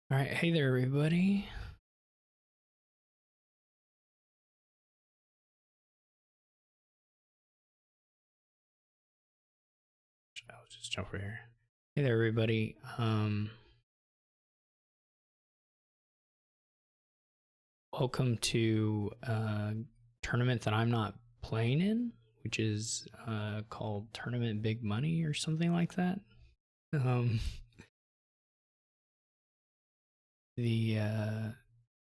All right, hey there, everybody. I'll just jump over here. Hey there, everybody. Welcome to a tournament that I'm not playing in, which is called Tournament Big Money or something like that.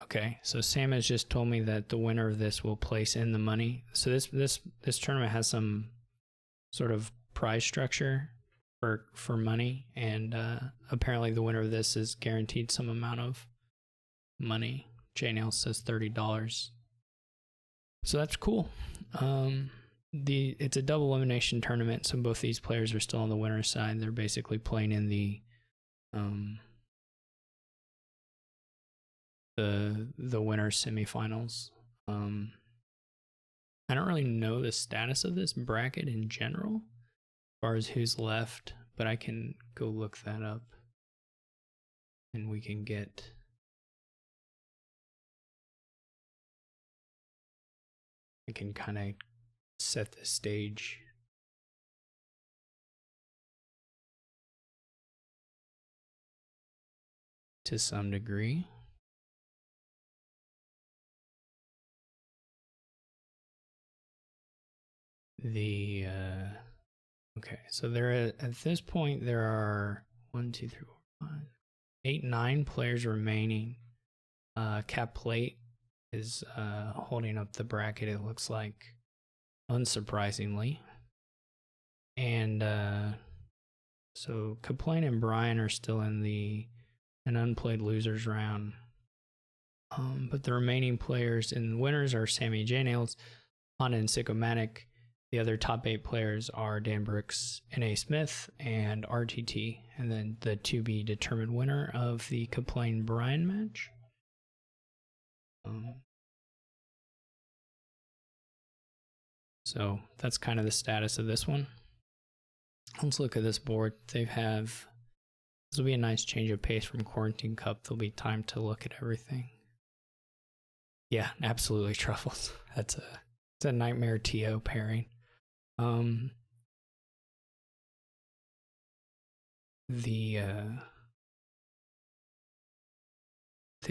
Okay, so Sam has just told me that the winner of this will place in the money. So this tournament has some sort of prize structure for money, and apparently the winner of this is guaranteed some amount of money. JNails says $30, so that's cool. It's a double elimination tournament, so both these players are still on the winner's side. They're basically playing in the winner's semifinals. I don't really know the status of this bracket in general, as far as who's left, but I can go look that up, and we can get. I can kind of set the stage. To some degree. Okay, so at this point there are 1, 2, 3, 4, 5, 8, 9 players remaining. Cap Plate is holding up the bracket, it looks like, unsurprisingly. And so Kaplane and Brian are still in an unplayed losers round. But the remaining players and winners are SamE, JNails, Honda, and Sycomatic. The other top 8 players are Dan Brooks, N.A. Smith, and RTT, and then the to be determined winner of the Kaplane Brian match. So that's kind of the status of this one. Let's look at this board. This will be a nice change of pace from Quarantine Cup. There'll be time to look at everything. Yeah, absolutely Truffles. It's a nightmare TO pairing. They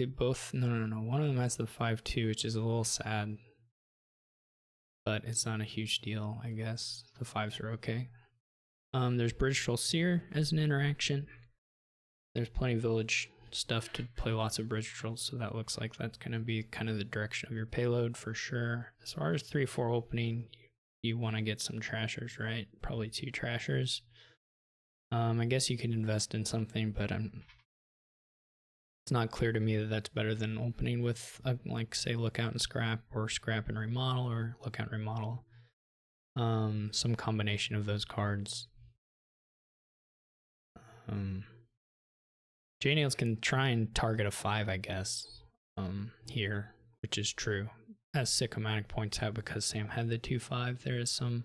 both, no. One of them has the 5-2, which is a little sad, but it's not a huge deal, I guess. The 5s are okay. There's Bridge Troll Seer as an interaction. There's plenty of village stuff to play lots of Bridge Trolls, so that looks like that's going to be kind of the direction of your payload for sure. As far as 3-4 opening, you want to get some trashers, right? Probably 2 trashers. I guess you could invest in something, but it's not clear to me that that's better than opening with, like, say, Lookout and Scrap, or Scrap and Remodel, or Lookout and Remodel. Some combination of those cards. JNails can try and target a 5, I guess, here, which is true. As Sycomatic points out, because Sam had the 2-5, there is some.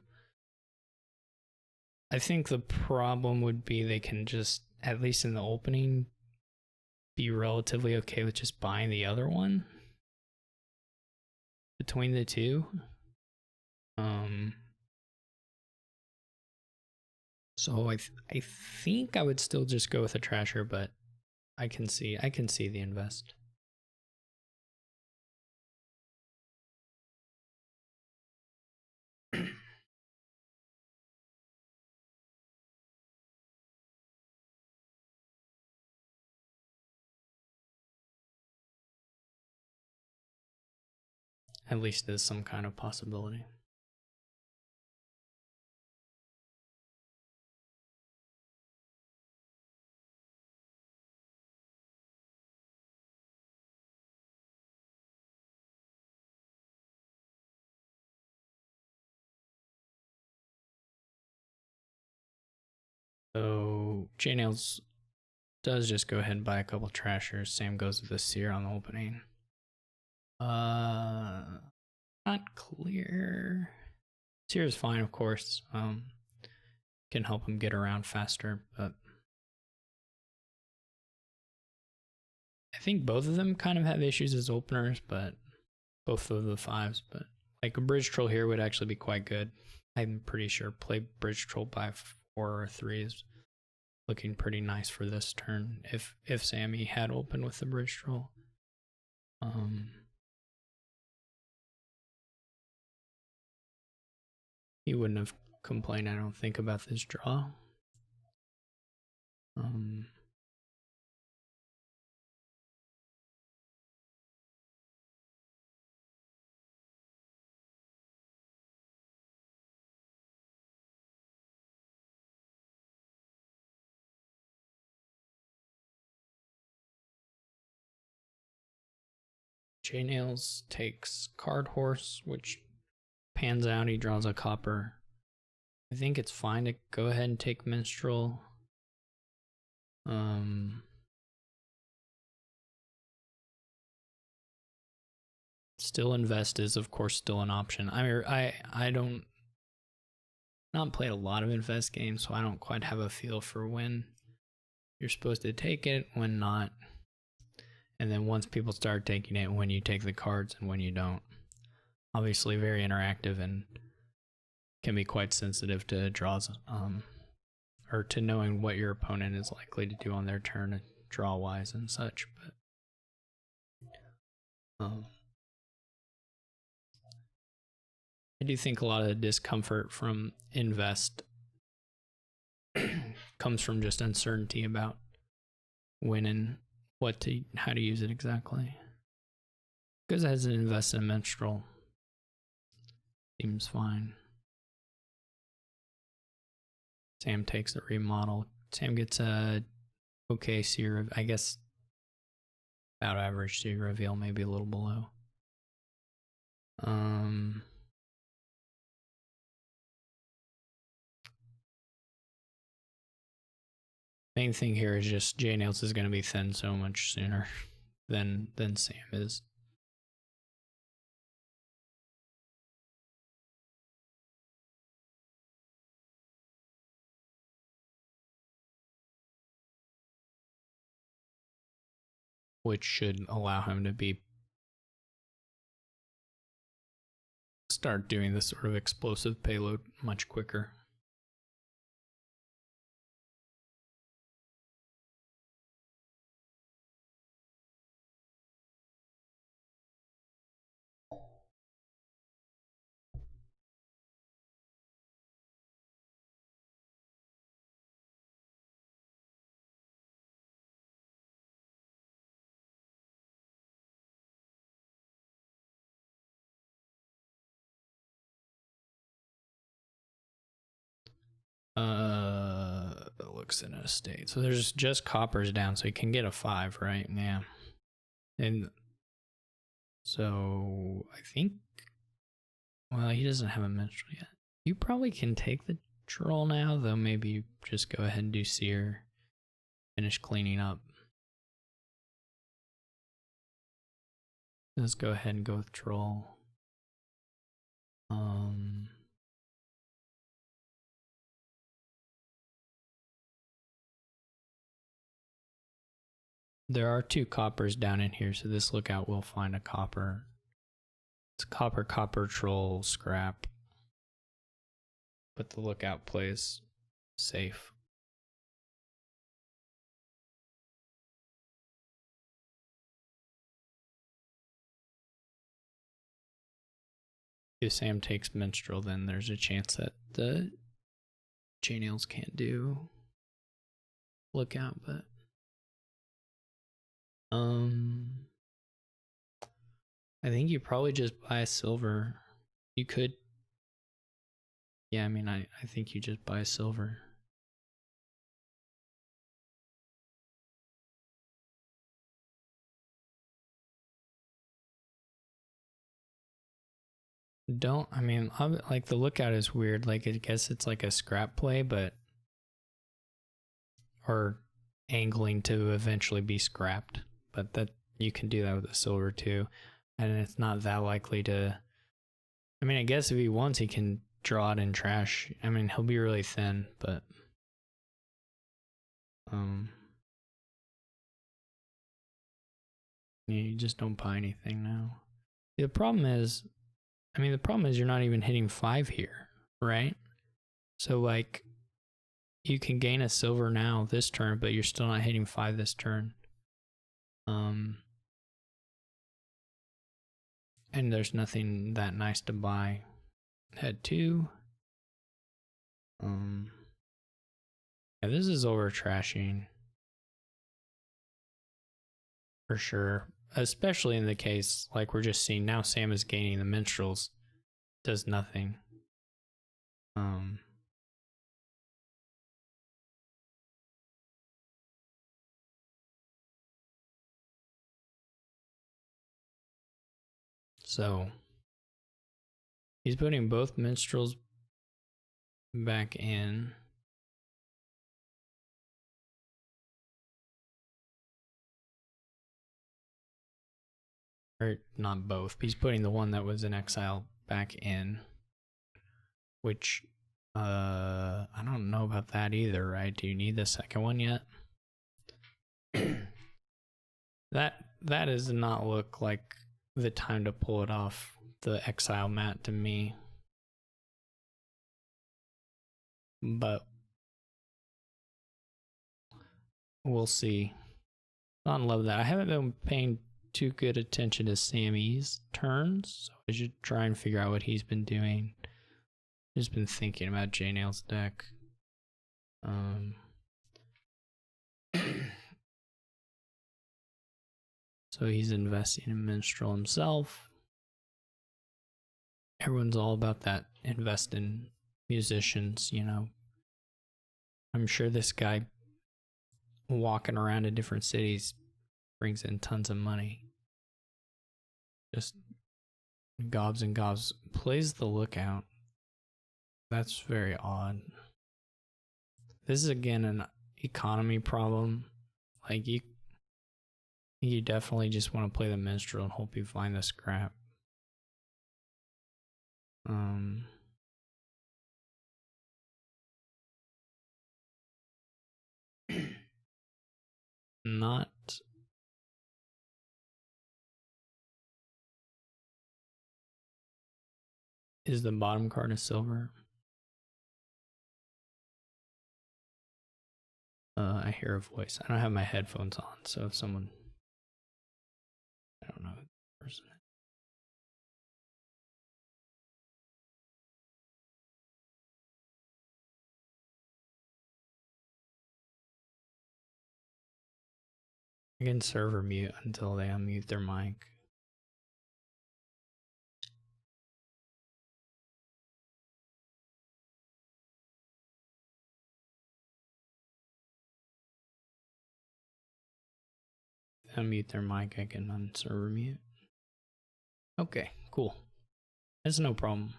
I think the problem would be they can just, at least in the opening, be relatively okay with just buying the other one between the two. So I think I would still just go with a trasher, but I can see the invest. At least there's some kind of possibility. So JNails does just go ahead and buy a couple trashers. Sam goes with the Seer on the opening. Not clear. Seer is fine, of course. Can help him get around faster, but think both of them kind of have issues as openers, but both of the 5s. But like a bridge troll here would actually be quite good. I'm pretty sure play bridge troll by 4 or 3 is looking pretty nice for this turn. If SamE had opened with the bridge troll. He wouldn't have complained, I don't think, about this draw. JNails takes card horse, which pans out, he draws a copper. I think it's fine to go ahead and take minstrel. Still invest is of course still an option. I don't not played a lot of invest games, so I don't quite have a feel for when you're supposed to take it, when not. And then once people start taking it, when you take the cards and when you don't. Obviously very interactive and can be quite sensitive to draws, or to knowing what your opponent is likely to do on their turn, draw wise and such. But I do think a lot of the discomfort from invest comes from just uncertainty about when and how to use it exactly. Because as an invest in minstrel, seems fine. Sam takes the remodel. Sam gets a okay seer, I guess about average seer reveal, maybe a little below. Main thing here is just JNails is going to be thin so much sooner than Sam is. Which should allow him to start doing this sort of explosive payload much quicker. Looks in a state. So there's just coppers down, so he can get a 5, right? Yeah. And so I think, well, he doesn't have a minstrel yet. You probably can take the troll now, though maybe you just go ahead and do seer, finish cleaning up. Let's go ahead and go with troll. There are 2 coppers down in here, so this lookout will find a copper. It's copper, troll, scrap. But the lookout plays safe. If Sam takes minstrel, then there's a chance that the JNails can't do lookout, but I think you probably just buy a silver. You could, yeah, I mean, I think you just buy a silver. I mean, like the lookout is weird. Like, I guess it's like a scrap play, but, or angling to eventually be scrapped, but that you can do that with a silver too. And it's not that likely to, I mean, I guess if he wants, he can draw it in trash. I mean, he'll be really thin, but You just don't buy anything now. The problem is, you're not even hitting 5 here, right? So like, you can gain a silver now this turn, but you're still not hitting 5 this turn. And there's nothing that nice to buy. Head 2. Yeah, this is over trashing. For sure. Especially in the case, like we're just seeing now, Sam is gaining the minstrels. Does nothing. So he's putting both minstrels back in. Or not both. He's putting the one that was in exile back in. Which I don't know about that either, right? Do you need the second one yet? That does not look like the time to pull it off the exile mat to me. But we'll see. I don't love that. I haven't been paying too good attention to SamE's turns, so I should try and figure out what he's been doing. Just been thinking about JNails' deck. So he's investing in Minstrel himself. Everyone's all about that. Invest in musicians, you know. I'm sure this guy walking around in different cities brings in tons of money. Just gobs and gobs. Plays the Lookout. That's very odd. This is again an economy problem. Like you definitely just want to play the minstrel and hope you find the scrap. Not is the bottom card a silver? I hear a voice. I don't have my headphones on, so if someone, I don't know who the person is. I can server mute until they unmute their mic. Unmute their mic, I can unserver mute. Okay, cool. That's no problem.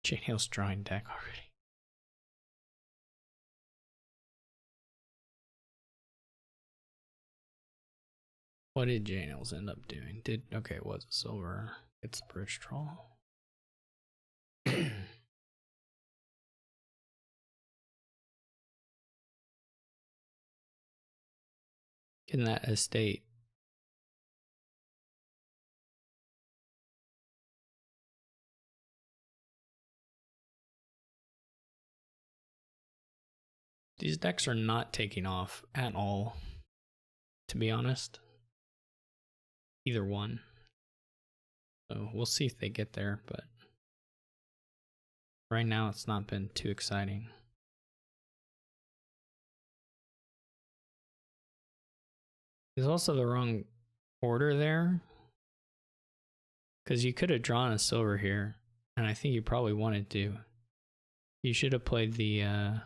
JNails drawing deck already. What did JNails end up doing? Okay, it was a silver. It's a bridge draw. In that estate. These decks are not taking off at all, to be honest. Either one. So we'll see if they get there, but right now it's not been too exciting. There's also the wrong order there, because you could have drawn a silver here, and I think you probably wanted to. You should have played the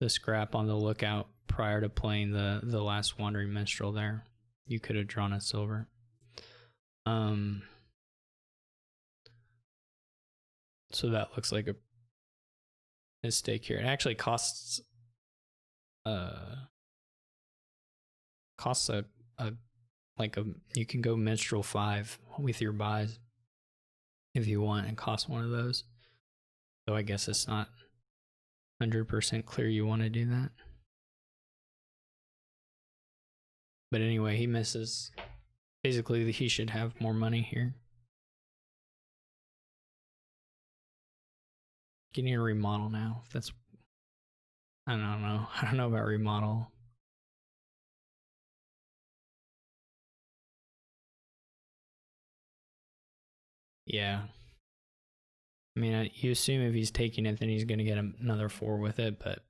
scrap on the Lookout prior to playing the last Wandering Minstrel there. You could have drawn a silver. So that looks like a mistake here. It actually costs you can go Minstrel 5 with your buys if you want and cost one of those. So I guess it's not 100% clear you want to do that. But anyway, he misses. Basically, he should have more money here. You need to remodel now. If that's, I don't know. I don't know about remodel. Yeah. I mean, you assume if he's taking it, then he's going to get another 4 with it, but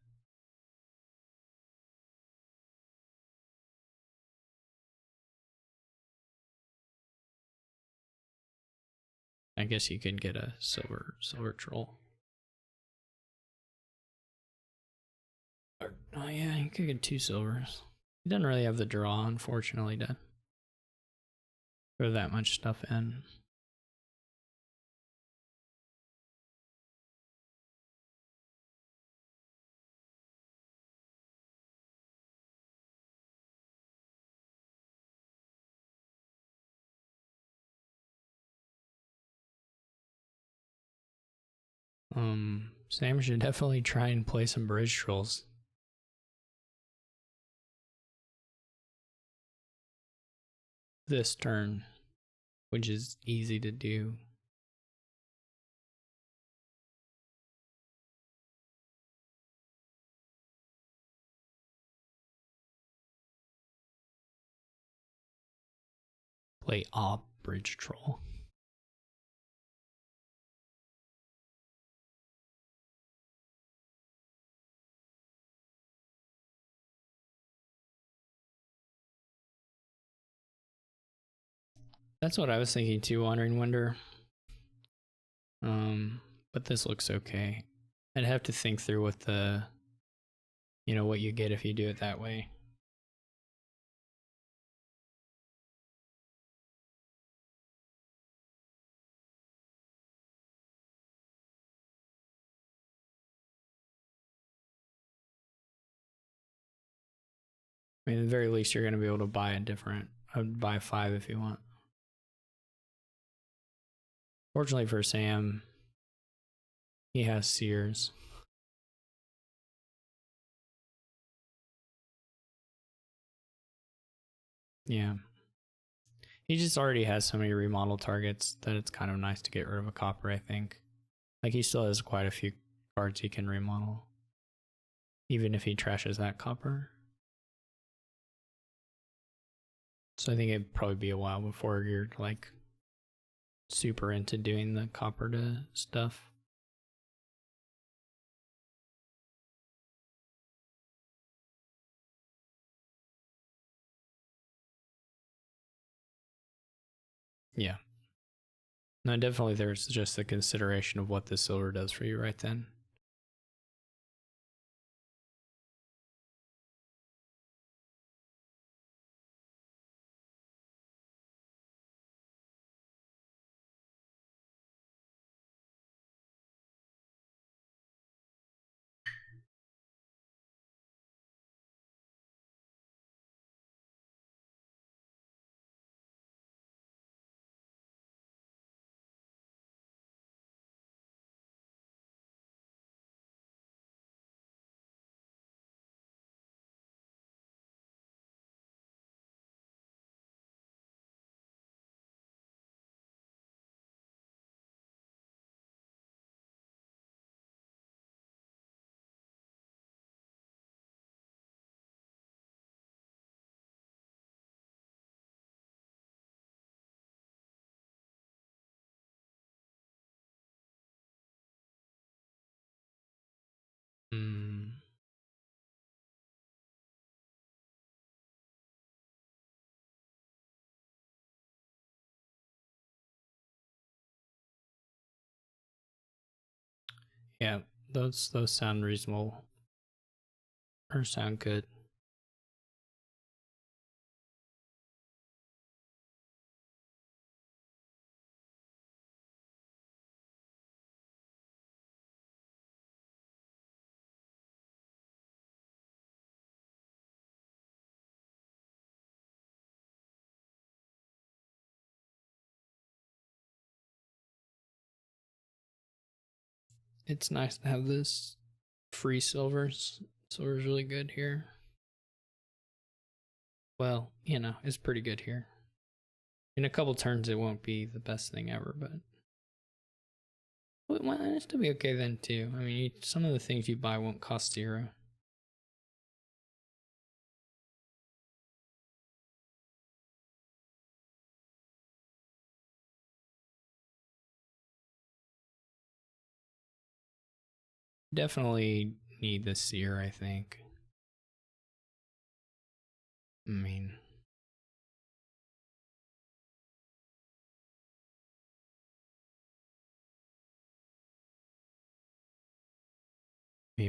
I guess you could get a silver troll. Oh yeah, you could get 2 silvers. He doesn't really have the draw, unfortunately, to throw that much stuff in. Sam should definitely try and play some bridge trolls. This turn, which is easy to do. Play op bridge troll. That's what I was thinking too, Wandering Wonder. But this looks okay. I'd have to think through what the, what you get if you do it that way. I mean, at the very least, you're going to be able to buy buy 5 if you want. Fortunately for Sam, he has Sears. Yeah. He just already has so many remodel targets that it's kind of nice to get rid of a copper, I think. Like, he still has quite a few cards he can remodel, even if he trashes that copper. So I think it'd probably be a while before you're, like, super into doing the copper to stuff. Yeah. No, definitely there's just the consideration of what the silver does for you right then. Yeah, those sound reasonable or sound good. It's nice to have this free silvers. Silver's really good here. Well, you know, it's pretty good here. In a couple turns, it won't be the best thing ever, but well, it'll still be okay then too. I mean, some of the things you buy won't cost 0. Definitely need the seer, I think. I mean,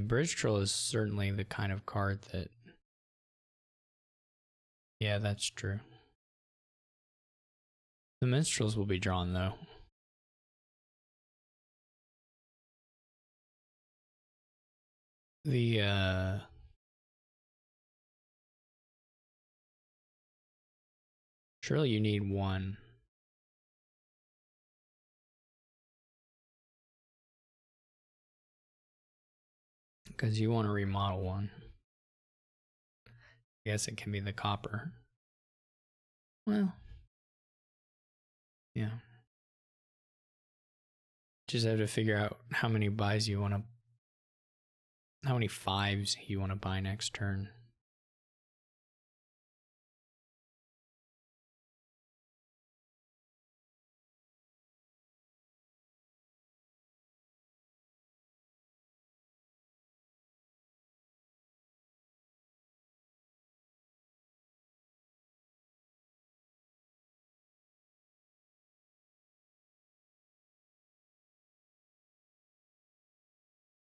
Bridge Troll is certainly the kind of card that. Yeah, that's true. The minstrels will be drawn though. The surely you need one. Because you want to remodel one. I guess it can be the copper. Well, yeah. Just have to figure out how many buys you want to. How many 5s you want to buy next turn.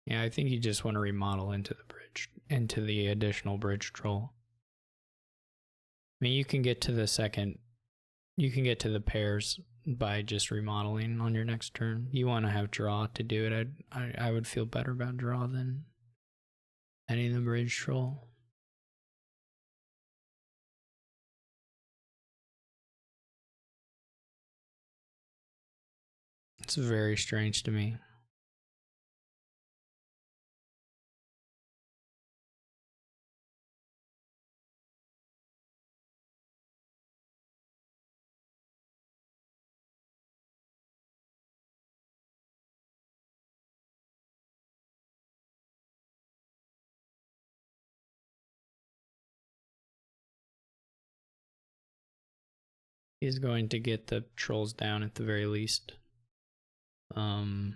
Yeah, I think you just want to remodel into the additional bridge troll. I mean, you can get to the pairs by just remodeling on your next turn. You want to have draw to do it. I would feel better about draw than any of the bridge troll. It's very strange to me. He's going to get the trolls down at the very least. I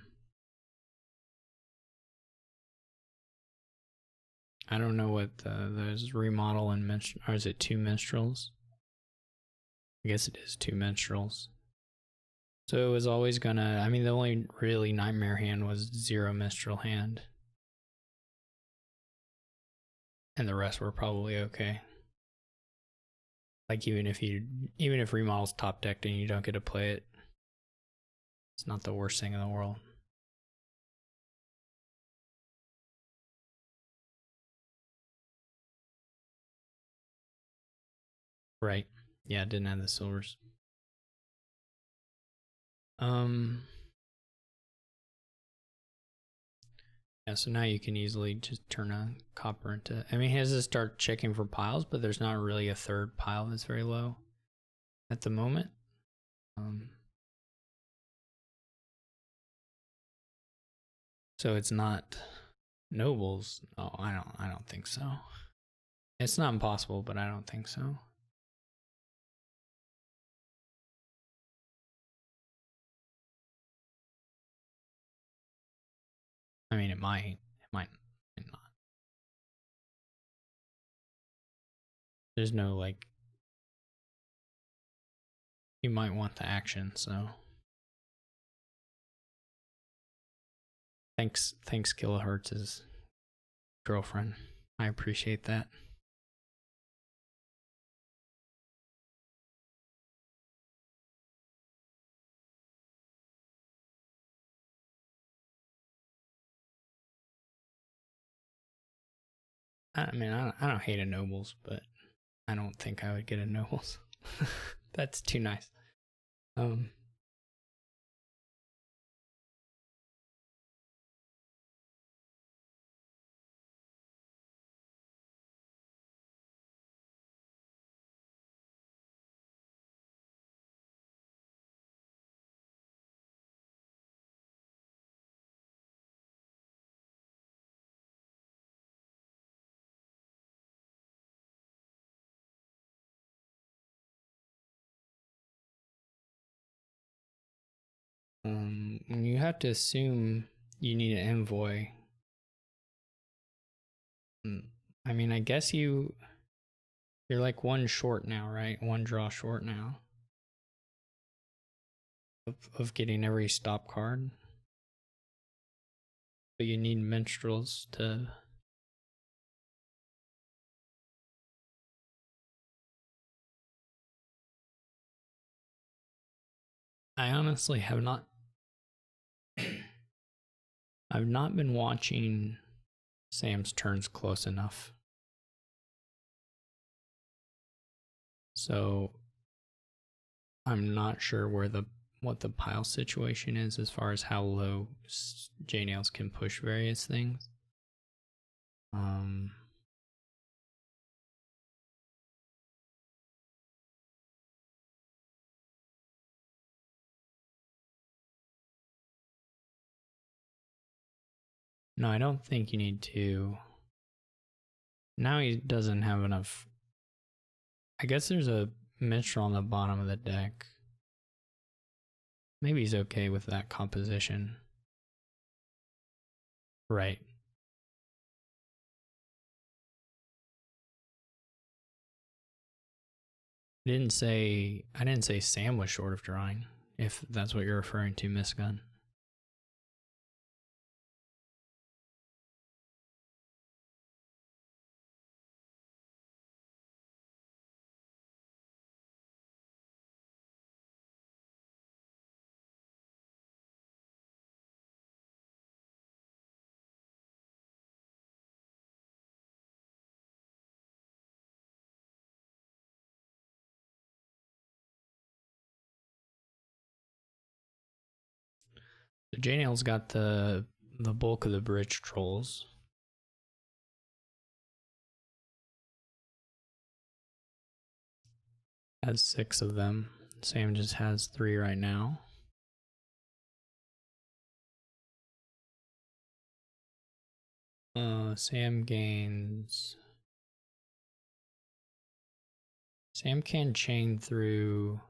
don't know what there's remodel and minstrel, or is it 2 minstrels? I guess it is 2 minstrels. So it was always gonna. I mean, the only really nightmare hand was 0 minstrel hand, and the rest were probably okay. Like even if remodel's top decked and you don't get to play it, it's not the worst thing in the world. Right. Yeah, it didn't have the silvers. Yeah, so now you can easily just turn a copper into. I mean, he has to start checking for piles, but there's not really a third pile that's very low at the moment. So it's not nobles. No, I don't think so. It's not impossible, but I don't think so. I mean, it might not. There's no like. You might want the action, so. Thanks, Kilohertz's girlfriend. I appreciate that. I mean, I don't hate a nobles, but I don't think I would get a nobles. That's too nice. have to assume you need an envoy. I mean, I guess you're like one short now, right? One draw short now of getting every stop card. But you need minstrels to... I honestly have not... I've not been watching Sam's turns close enough. So I'm not sure what the pile situation is as far as how low JNails can push various things. No, I don't think you need to. Now he doesn't have enough. I guess there's a minstrel on the bottom of the deck. Maybe he's okay with that composition. Right. I didn't say Sam was short of drawing, if that's what you're referring to, Miss Gunn. So JNails got the bulk of the bridge trolls. Has 6 of them. Sam just has 3 right now. Sam gains... Sam can chain through...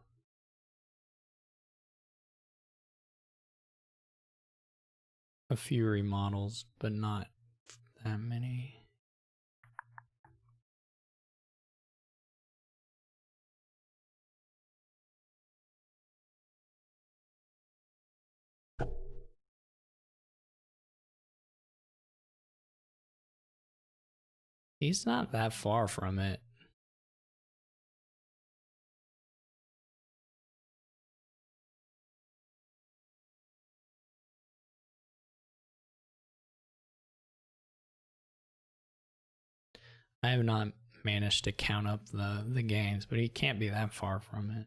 a few remodels, but not that many. He's not that far from it. I have not managed to count up the games, but he can't be that far from it.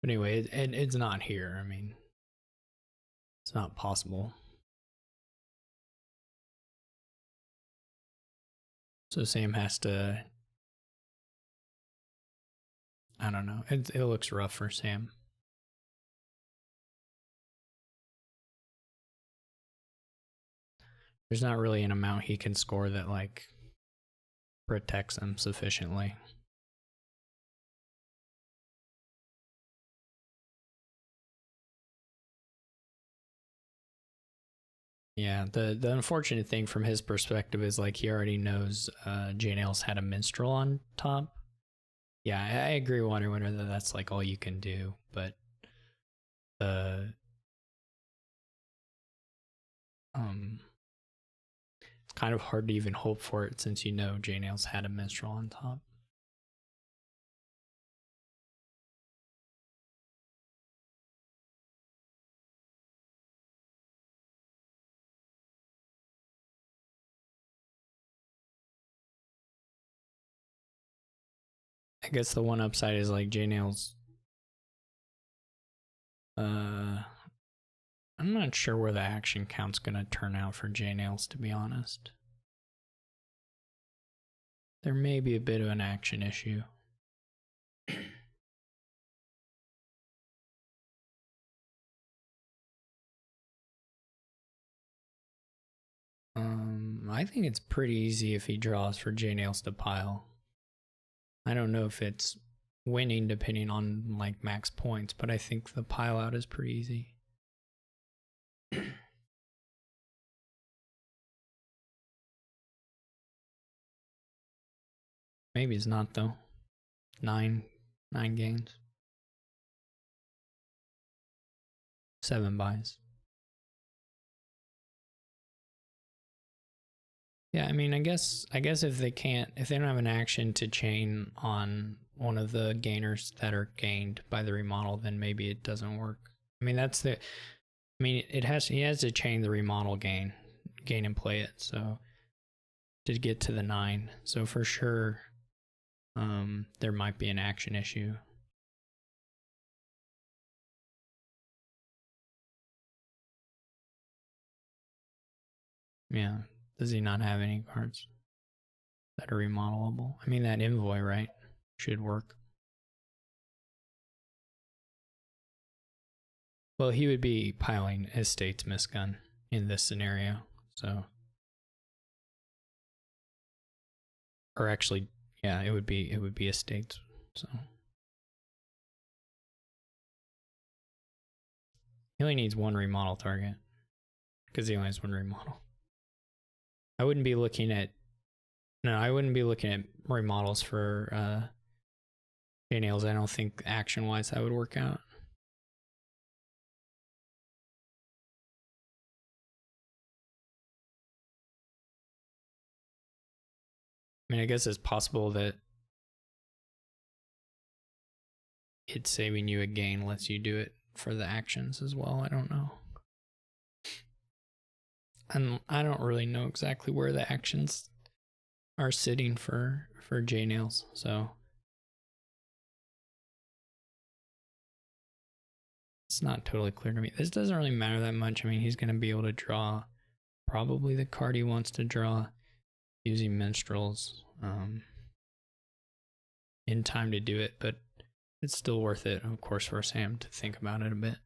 But anyway, it's not here. I mean, it's not possible. So Sam has to... I don't know. It looks rough for Sam. There's not really an amount he can score that like protects him sufficiently. Yeah, the unfortunate thing from his perspective is like he already knows JNails had a minstrel on top. Yeah, I agree, Wonder Winner, that that's like all you can do, but it's kind of hard to even hope for it since you know JNails had a minstrel on top. I guess the one upside is like JNails. I I'm not sure where the action count's gonna turn out for JNails, to be honest. There may be a bit of an action issue. I think it's pretty easy if he draws for JNails to pile. I don't know if it's winning depending on like max points, but I think the pile out is pretty easy. Maybe it's not though. Nine gains. 7 buys. Yeah, I mean, I guess if they don't have an action to chain on one of the gainers that are gained by the remodel, then maybe it doesn't work. I mean, he has to chain the remodel gain and play it, so to get to the 9. So for sure, there might be an action issue. Yeah. Does he not have any cards that are remodelable? I mean, that envoy, right? Should work. Well, he would be piling Estates Misgun in this scenario, so. Or actually, yeah, it would be Estates, so. He only needs 1 remodel target, because he only has 1 remodel. I wouldn't be looking at remodels for JNails. I don't think action-wise that would work out. I mean, I guess it's possible that it saving you a gain lets you do it for the actions as well. I don't know. And I don't really know exactly where the actions are sitting for JNails, so it's not totally clear to me. This doesn't really matter that much. I mean, he's going to be able to draw probably the card he wants to draw using minstrels in time to do it, but it's still worth it, of course, for Sam to think about it a bit.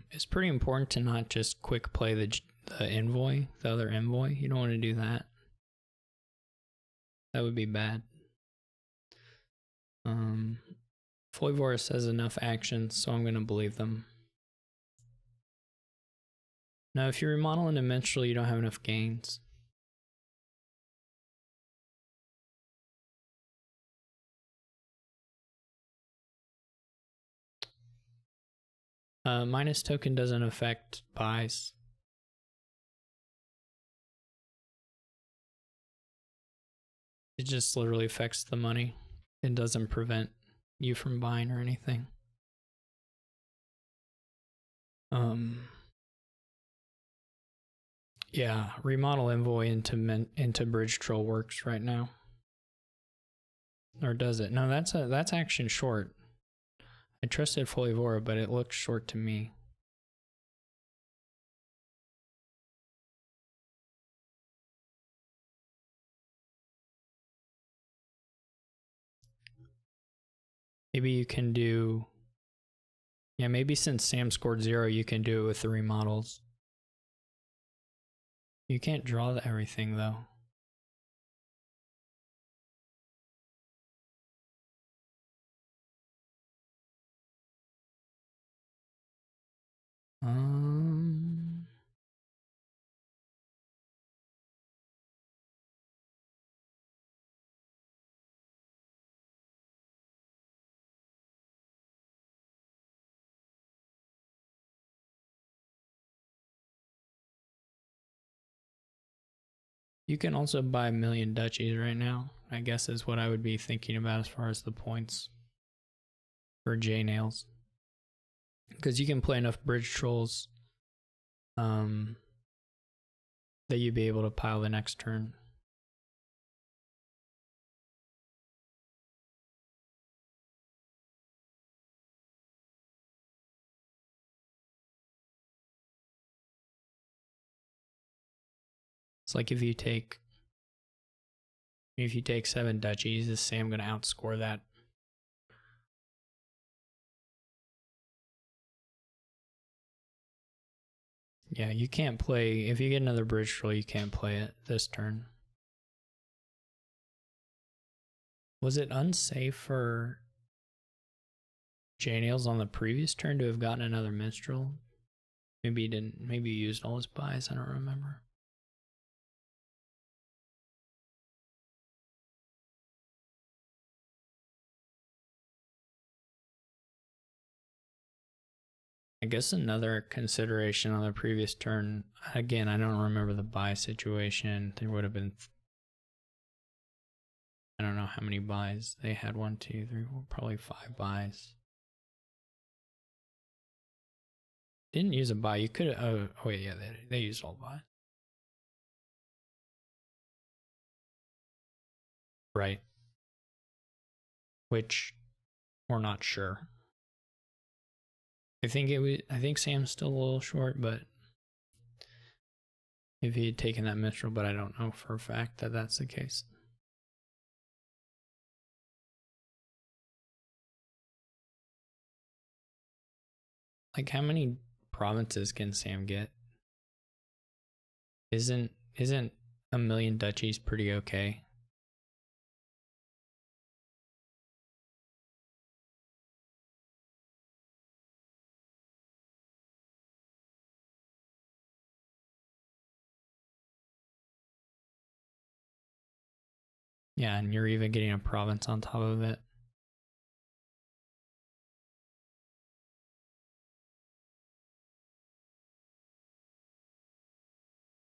It's pretty important to not just quick play the envoy, the other envoy. You don't want to do that. That would be bad. Foivorus has enough actions, so I'm going to believe them. Now, if you remodel into minstrel, you don't have enough gains. Minus token doesn't affect buys. It just literally affects the money. It doesn't prevent you from buying or anything. Yeah, remodel envoy into bridge troll works right now. Or does it? No, that's action short. I trusted Folivora, but it looked short to me. Maybe you can do... Yeah, maybe since Sam scored 0, you can do it with the remodels. You can't draw everything, though. You can also buy 1,000,000 duchies right now, I guess is what I would be thinking about as far as the points for JNails. Because you can play enough bridge trolls that you'd be able to pile the next turn. It's like if you take 7 duchies, is Sam gonna outscore that? Yeah, you can't play, if you get another bridge troll, you can't play it this turn. Was it unsafe for JNails on the previous turn to have gotten another minstrel? Maybe he didn't, maybe he used all his buys, I don't remember. I guess another consideration on the previous turn, again, I don't remember the buy situation. There would have been, I don't know how many buys. They had 1, 2, 3, 4, probably 5 buys. Didn't use a buy. You could have, oh wait, yeah, they used all buy. Right. Which we're not sure. I think Sam's still a little short, but if he had taken that minstrel, but I don't know for a fact that that's the case. Like, how many provinces can Sam get? Isn't a million duchies pretty okay? Yeah, and you're even getting a province on top of it.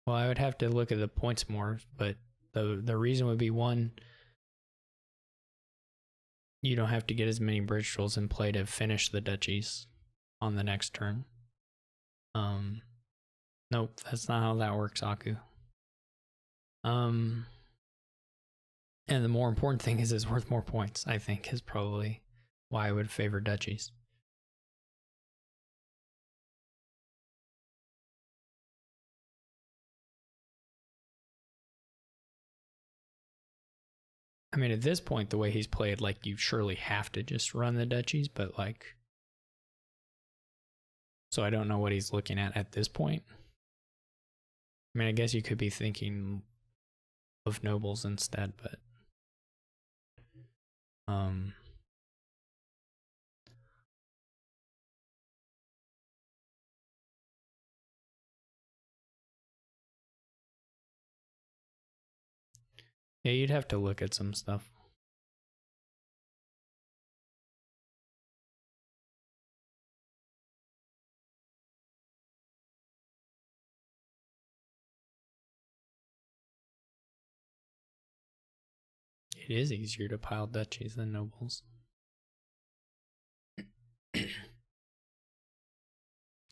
Well, I would have to look at the points more, but the reason would be, one, you don't have to get as many bridge trolls in play to finish the duchies on the next turn. Nope, that's not how that works, Aku. And the more important thing is it's worth more points, I think, is probably why I would favor duchies. I mean, at this point, the way he's played, like, you surely have to just run the duchies, but like, so I don't know what he's looking at this point. I mean, I guess you could be thinking of nobles instead, but yeah, you'd have to look at some stuff. It is easier to pile duchies than nobles.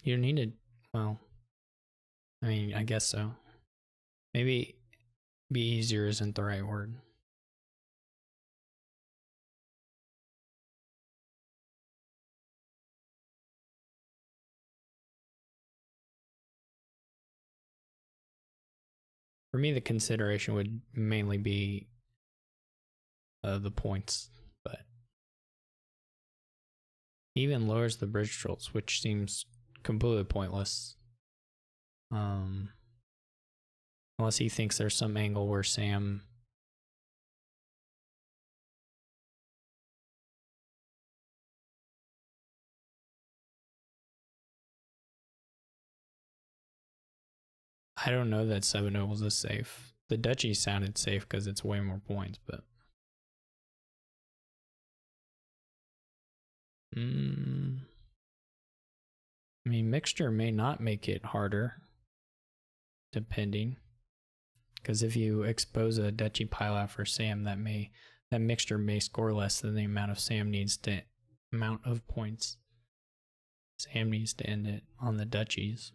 You need to, well, I mean, I guess so. Maybe be easier isn't the right word. For me, the consideration would mainly be the points, but even lowers the bridge trolls, which seems completely pointless. Unless he thinks there's some angle where Sam I don't know that 7 nobles is safe. The duchy sounded safe because it's way more points, but I mean, mixture may not make it harder, depending. Because if you expose a duchy pile out for Sam, that mixture may score less than the amount of points Sam needs to end it on the duchies.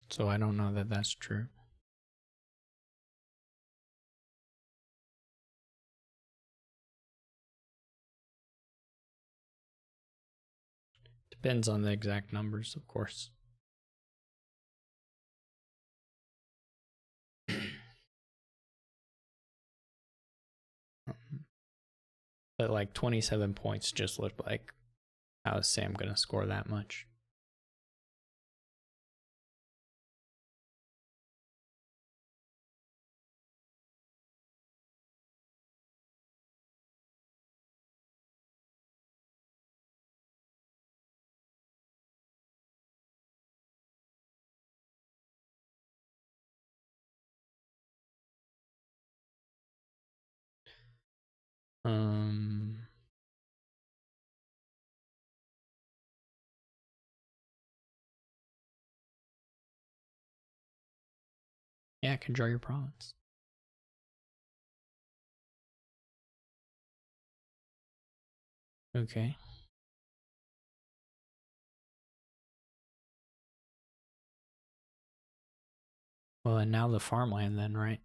So I don't know that that's true. Depends on the exact numbers, of course. But like 27 points just looked like, how is Sam going to score that much? Yeah, I can draw your province. Okay. Well, and now the farmland then, right?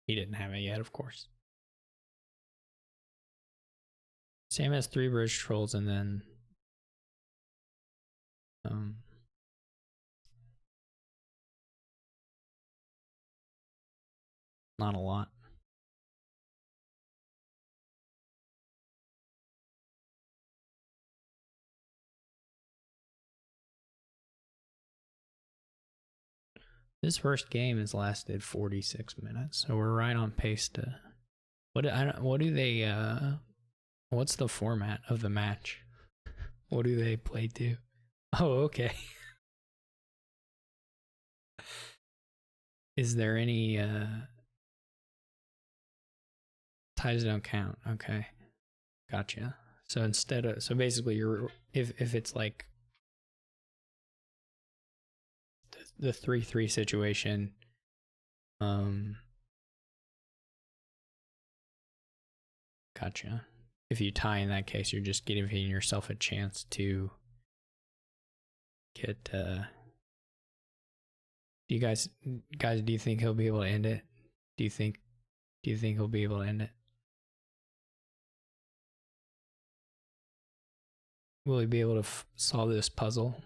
He didn't have it yet, of course. Sam has 3 bridge trolls and then not a lot. This first game has lasted 46 minutes, so we're right on pace to. What do they? What's the format of the match? What do they play to? Oh, okay. Is there any ties don't count? Okay, gotcha. So instead of basically if it's like the 3-3 situation, gotcha. If you tie in that case, you're just giving yourself a chance to get. Do you guys, do you think he'll be able to end it? Do you think he'll be able to end it? Will he be able to solve this puzzle?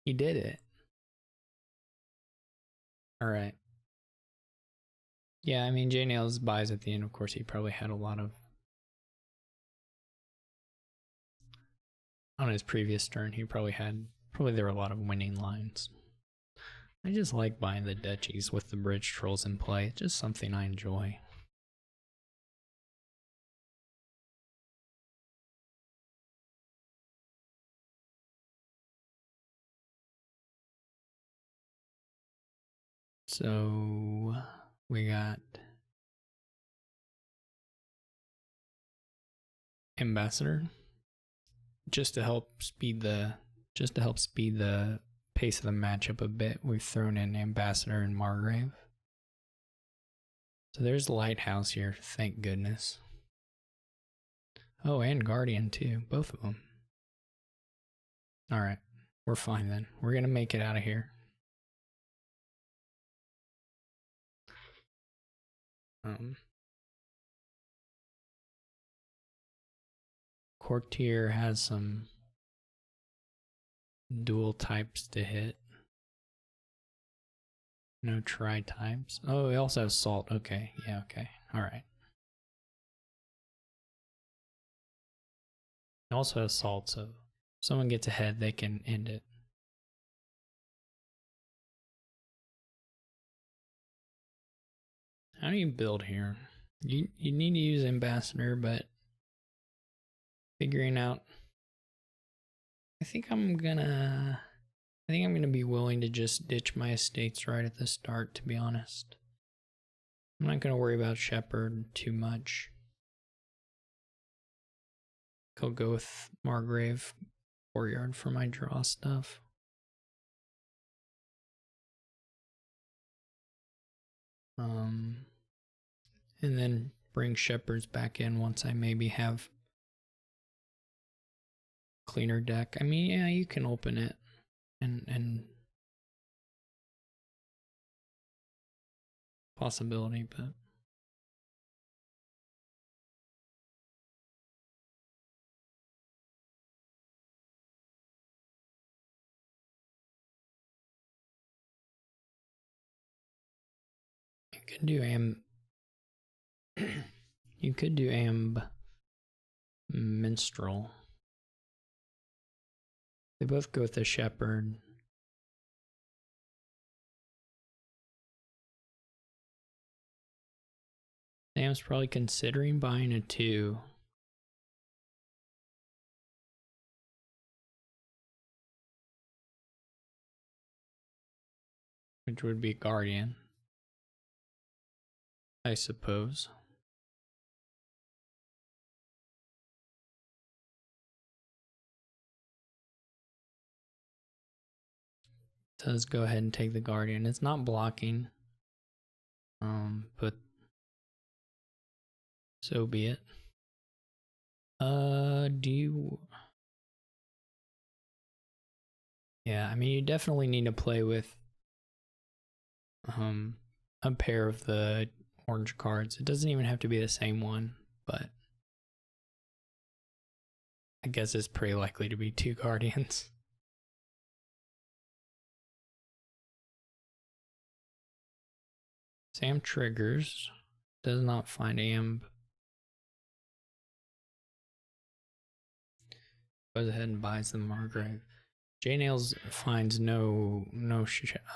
He did it. All right. Yeah, I mean, JNails buys at the end. Of course, he probably had a lot of on his previous turn. He probably there were a lot of winning lines. I just like buying the duchies with the bridge trolls in play. It's just something I enjoy. So we got Ambassador just to help speed the pace of the matchup a bit. We've thrown in Ambassador and Margrave. So there's Lighthouse here, thank goodness. Oh, and Guardian too, both of them. All right, we're fine then. We're gonna make it out of here. Courtier has some dual types to hit. No tri types. Oh, we also have salt. Okay, yeah, okay, all right. Also has salt, so if someone gets ahead, they can end it. How do you build here? You need to use Ambassador, but figuring out. I think I'm gonna be willing to just ditch my estates right at the start, to be honest. I'm not gonna worry about Shepherd too much. I'll go with Margrave Courtyard for my draw stuff. And then bring Shepherds back in once I maybe have cleaner deck. I mean, yeah, you can open it and possibility, but you could do you could do Minstrel. They both go with the Shepherd. Sam's probably considering buying a 2. Which would be Guardian, I suppose. Does go ahead and take the Guardian. It's not blocking. But so be it. Do you... Yeah, I mean, you definitely need to play with a pair of the orange cards. It doesn't even have to be the same one, but I guess it's pretty likely to be 2 Guardians. Sam triggers, does not find Amb. Goes ahead and buys the Margrave. JNails finds no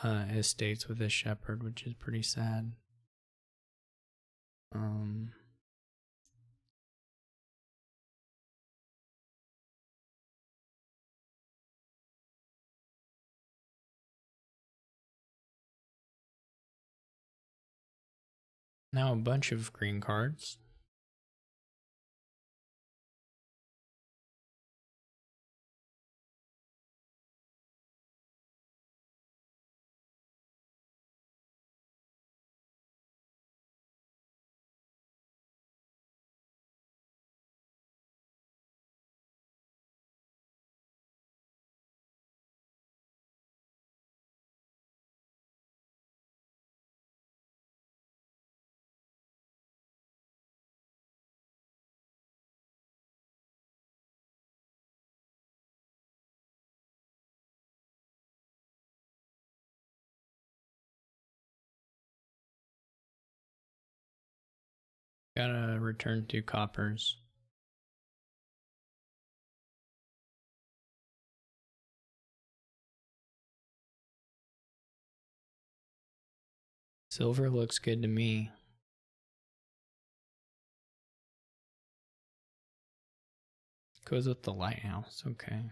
estates with this Shepherd, which is pretty sad. Now a bunch of green cards. Gotta return 2 coppers. Silver looks good to me. Goes with the lighthouse, okay.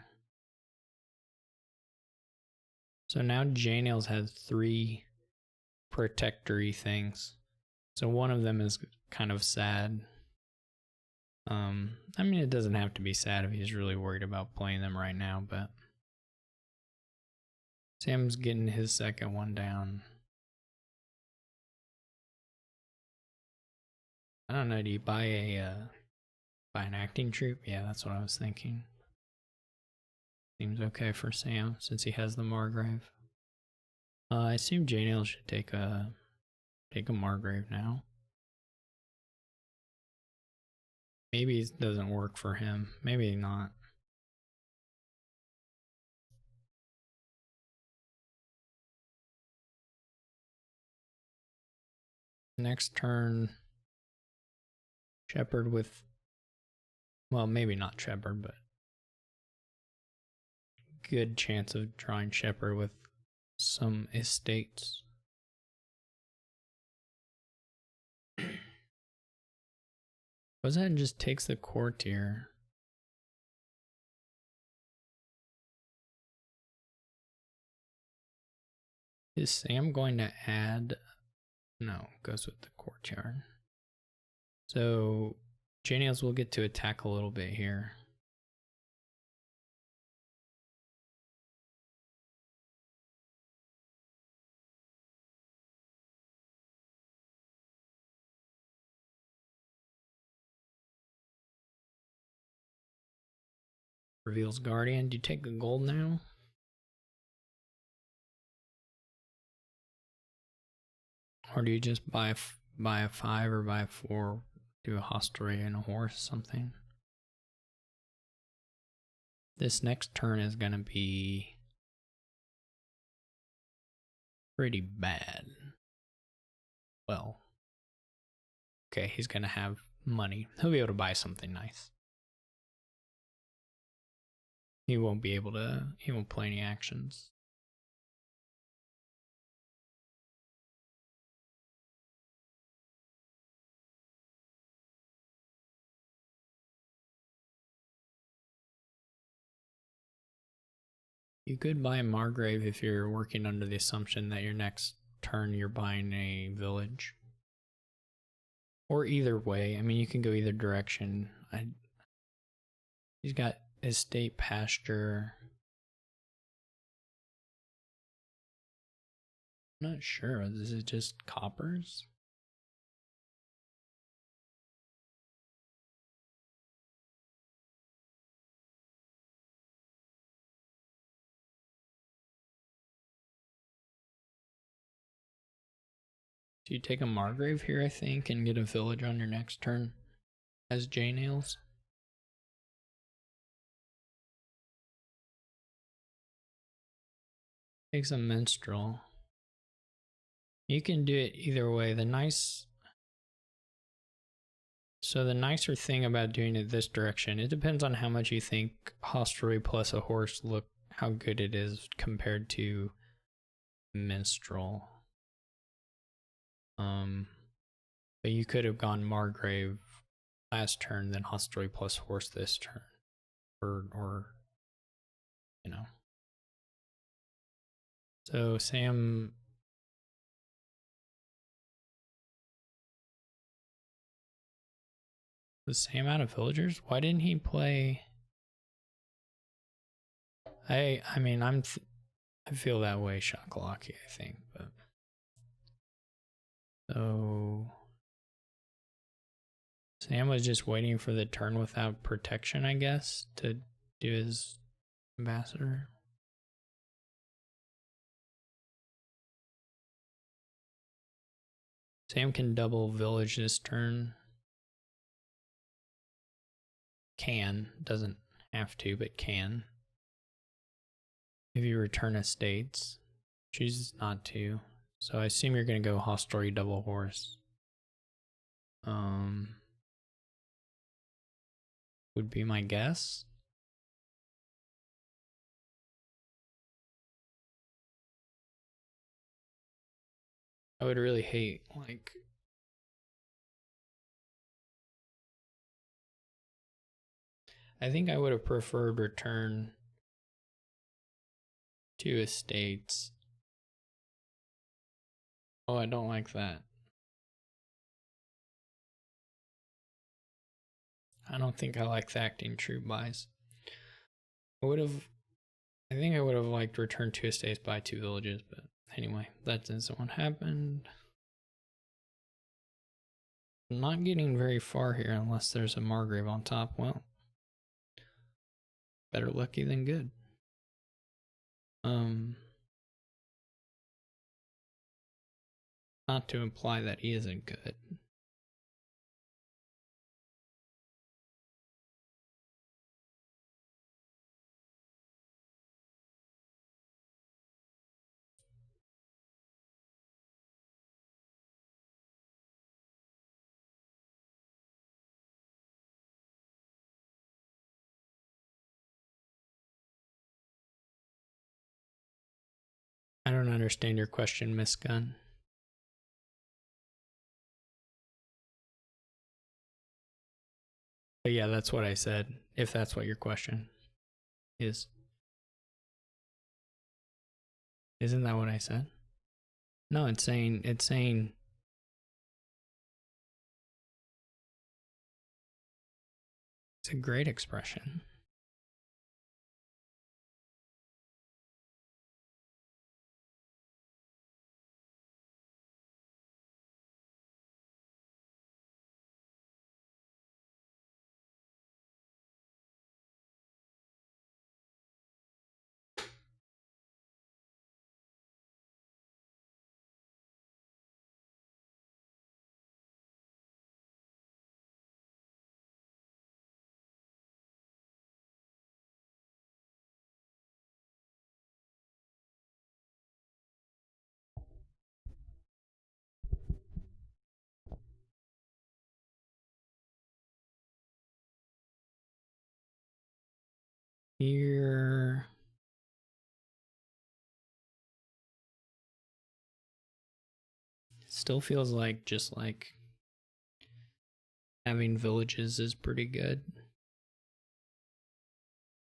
So now JNails has 3 protectory things. So one of them is kind of sad. I mean, it doesn't have to be sad if he's really worried about playing them right now, but Sam's getting his second one down. I don't know, do you buy an acting troupe? Yeah, that's what I was thinking. Seems okay for Sam since he has the Margrave. I assume JNails should take a Margrave now. Maybe it doesn't work for him. Maybe not. Next turn, Shepherd with, well, maybe not Shepherd, but good chance of drawing Shepherd with some estates. Goes ahead and just takes the courtier. Is Sam going to add? No, goes with the courtyard. So JNails will get to attack a little bit here. Reveals Guardian. Do you take the gold now? Or do you just buy a 5 or buy a 4, do a hostelry and a horse or something? This next turn is gonna be pretty bad. Well, okay, he's gonna have money. He'll be able to buy something nice. He won't be able to, he won't play any actions. You could buy a Margrave if you're working under the assumption that your next turn you're buying a village. Or either way, I mean, you can go either direction. He's got estate pasture. I'm not sure. Is it just coppers? Do you take a Margrave here, I think, and get a village on your next turn as JNails? Takes a minstrel. You can do it either way. The nicer thing about doing it this direction, it depends on how much you think hostelry plus a horse how good it is compared to minstrel. But you could have gone Margrave last turn, then hostelry plus horse this turn, or you know. So Sam. Was Sam out of villagers? Why didn't he play? I mean, I feel that way, ShuffleIT, I think, but so Sam was just waiting for the turn without protection, I guess, to do his ambassador. Sam can double village this turn. Can, doesn't have to, but can. If you return estates, chooses not to. So I assume you're gonna go hostelry double horse. Would be my guess. I would really hate, like, I think I would have preferred return 2 estates. Oh, I don't like that. I don't think I like the acting troop buys. I think I would have liked return 2 estates, buy 2 villages, but anyway, that isn't what happened. I'm not getting very far here unless there's a Margrave on top. Well, better lucky than good. Not to imply that he isn't good. I don't understand your question, Miss Gunn. But yeah, that's what I said, if that's what your question is. Isn't that what I said? No, it's saying it's a great expression. Still feels like just like having villages is pretty good.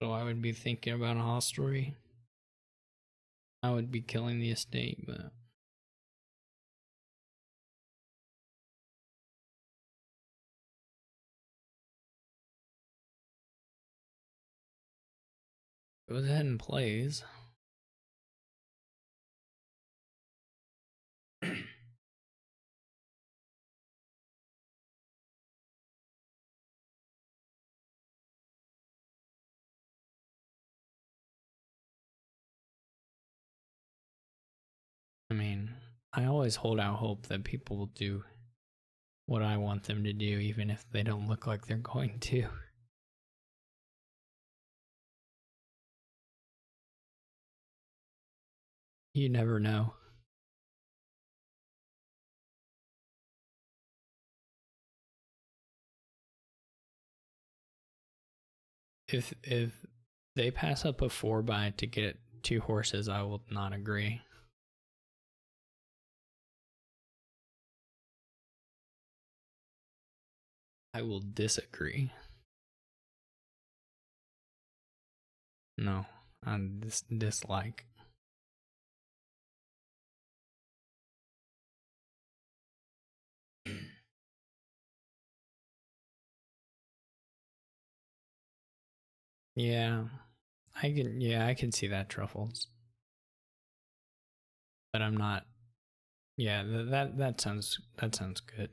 So I would be thinking about a hostelry. I would be killing the estate, but goes ahead and plays. I mean, I always hold out hope that people will do what I want them to do, even if they don't look like they're going to. You never know. If they pass up a 4-buy to get 2 horses, I will not agree. I will disagree. No, I dislike. Yeah, I can see that, Truffles. But I'm not. Yeah, that sounds good.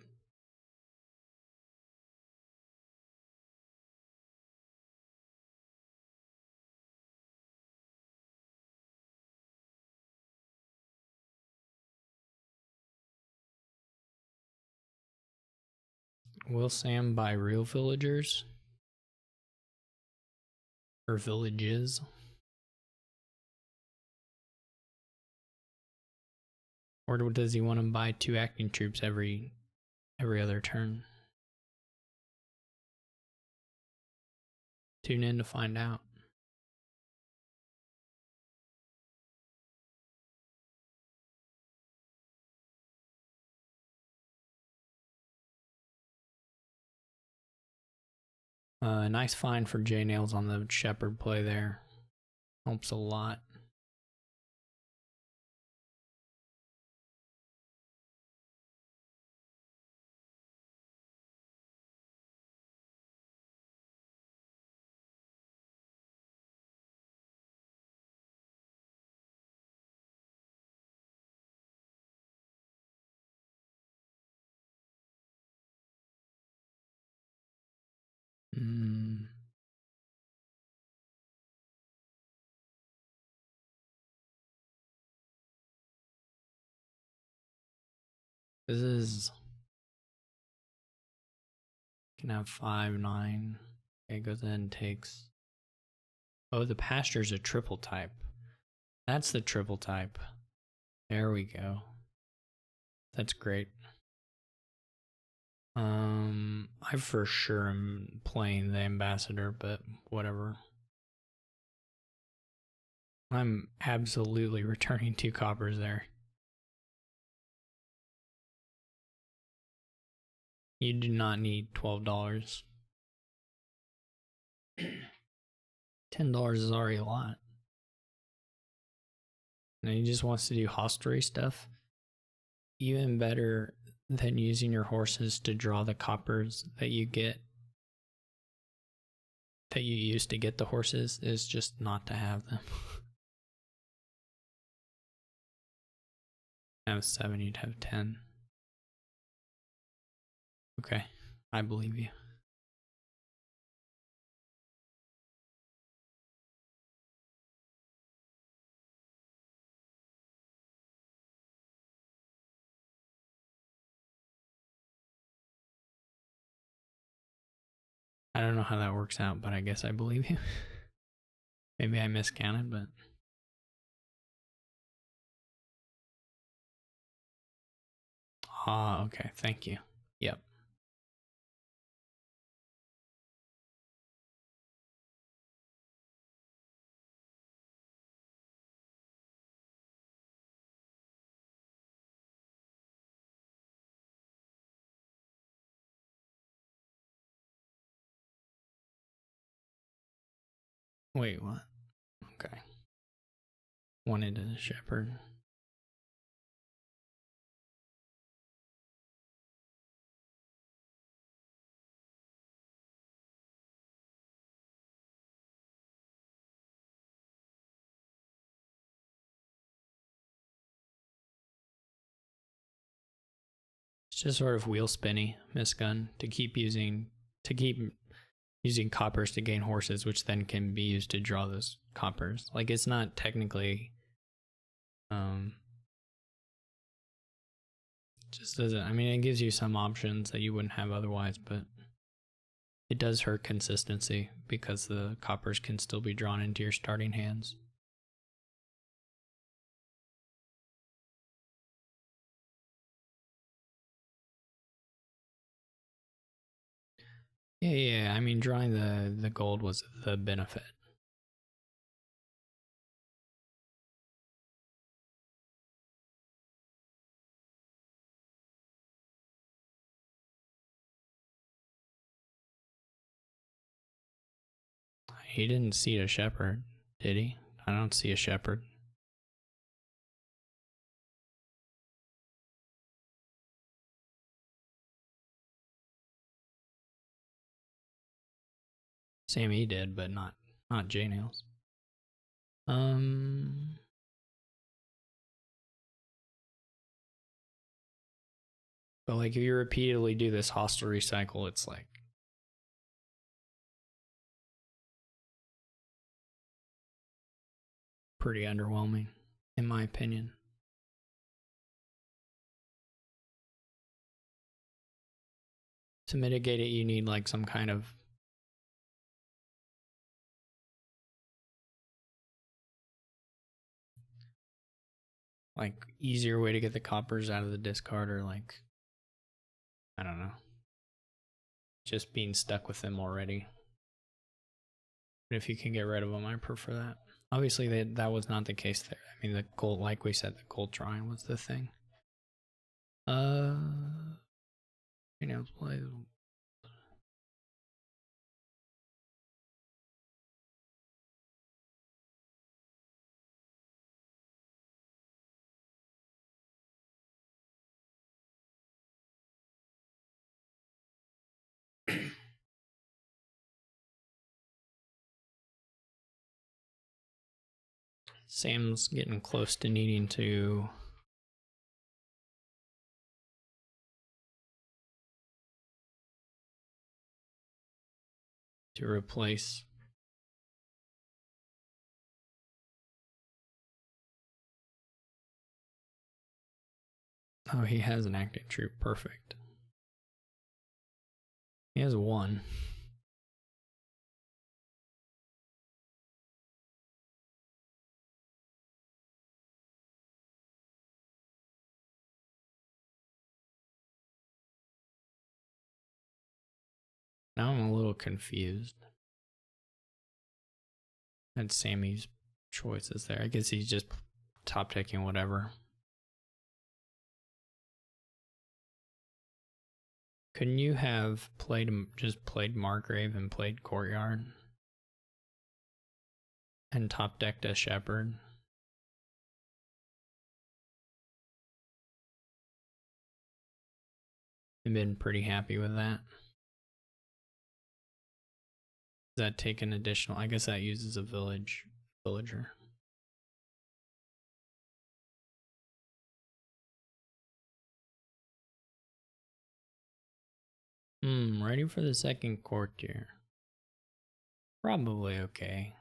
Will Sam buy real villagers? Or villages? Or does he want to buy 2 acting troops every other turn? Tune in to find out. Nice find for JNails on the Shepherd play there. Helps a lot. This is can have 5-9. Okay, goes ahead and takes. Oh, the pasture's a triple type. That's the triple type. There we go. That's great. I for sure am playing the ambassador, but whatever. I'm absolutely returning 2 coppers there. You do not need $12. $10 is already a lot. And he just wants to do hostelry stuff. Even better than using your horses to draw the coppers that you get, that you use to get the horses, is just not to have them. Have 7, you'd have 10. Okay, I believe you. I don't know how that works out, but I guess I believe you. Maybe I miscounted, but... Ah, okay, thank you. Yep. Wait, what? Okay. One into the shepherd. It's just sort of wheel spinny, misgun, to keep using coppers to gain horses, which then can be used to draw those coppers. Like, it's not technically just doesn't, I mean, it gives you some options that you wouldn't have otherwise, but it does hurt consistency because the coppers can still be drawn into your starting hands. Yeah, I mean, drawing the gold was the benefit. He didn't see a shepherd, did he? I don't see a shepherd. SamE did, but not JNails. But like, if you repeatedly do this hostile recycle, it's like pretty underwhelming, in my opinion. To mitigate it, you need like some kind of like easier way to get the coppers out of the discard, or like, I don't know, just being stuck with them already. But if you can get rid of them, I prefer that. Obviously, that was not the case there. I mean, the gold, like we said, the gold drawing was the thing. You know, play. Sam's getting close to needing to replace. Oh, he has an active troop. Perfect. He has one. Now I'm a little confused. And SamE's choices there. I guess he's just top taking whatever. Couldn't you have just played Margrave and played Courtyard? And top decked a Shepherd? I've been pretty happy with that. Does that take an additional? I guess that uses a villager. Ready for the second courtier. Probably okay.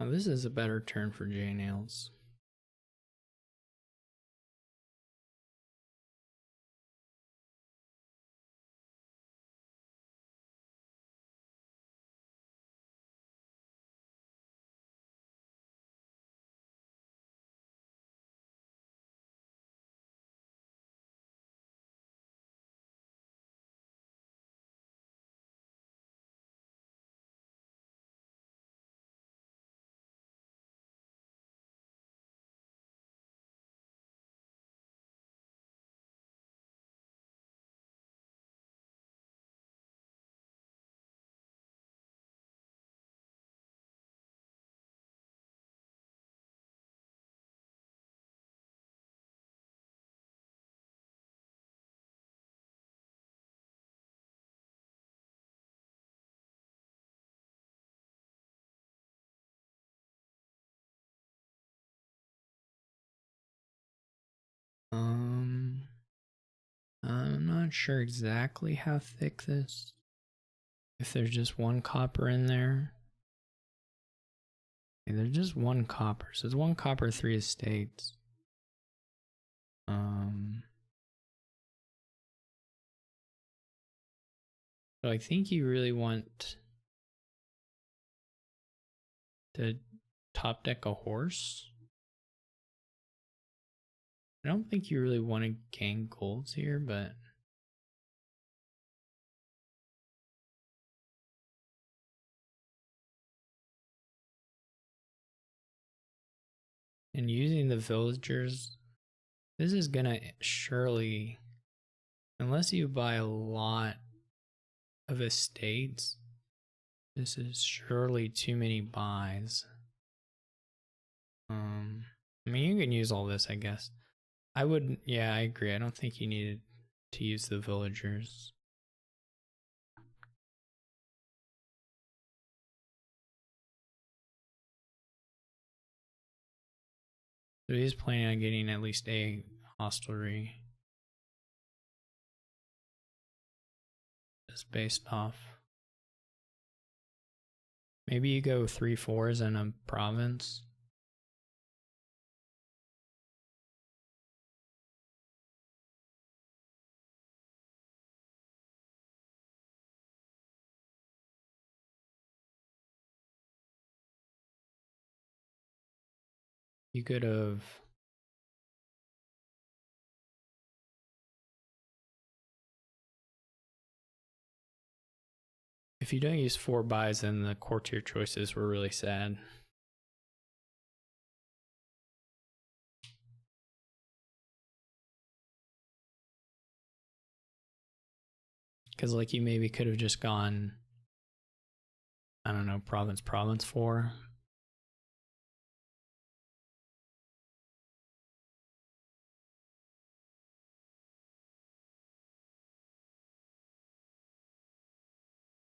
Now this is a better turn for JNails. I'm not sure exactly how thick this. If there's just one copper in there. Okay, there's just one copper. So it's one copper, 3 estates. So I think you really want to top deck a horse. I don't think you really want to gain golds here, but and using the villagers, this is gonna surely, unless you buy a lot of estates, this is surely too many buys. I mean, you can use all this, I guess. I wouldn't, yeah, I agree. I don't think you needed to use the villagers. So he's planning on getting at least a hostelry. Just based off. Maybe you go 3/4s in a province. You could have. If you don't use 4 buys, then the courtier choices were really sad. Because like you maybe could have just gone, I don't know, province 4.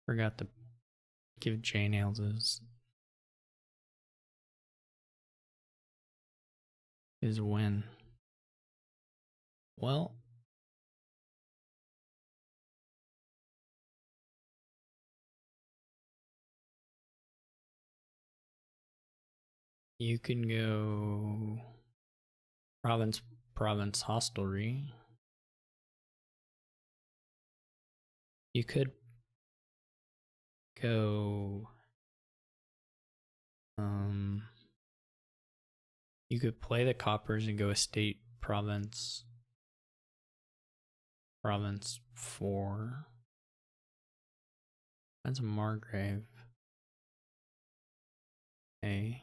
Forgot to give JNails his win. Well, you can go province hostelry. You could go you could play the coppers and go estate province 4. That's a Margrave. Okay.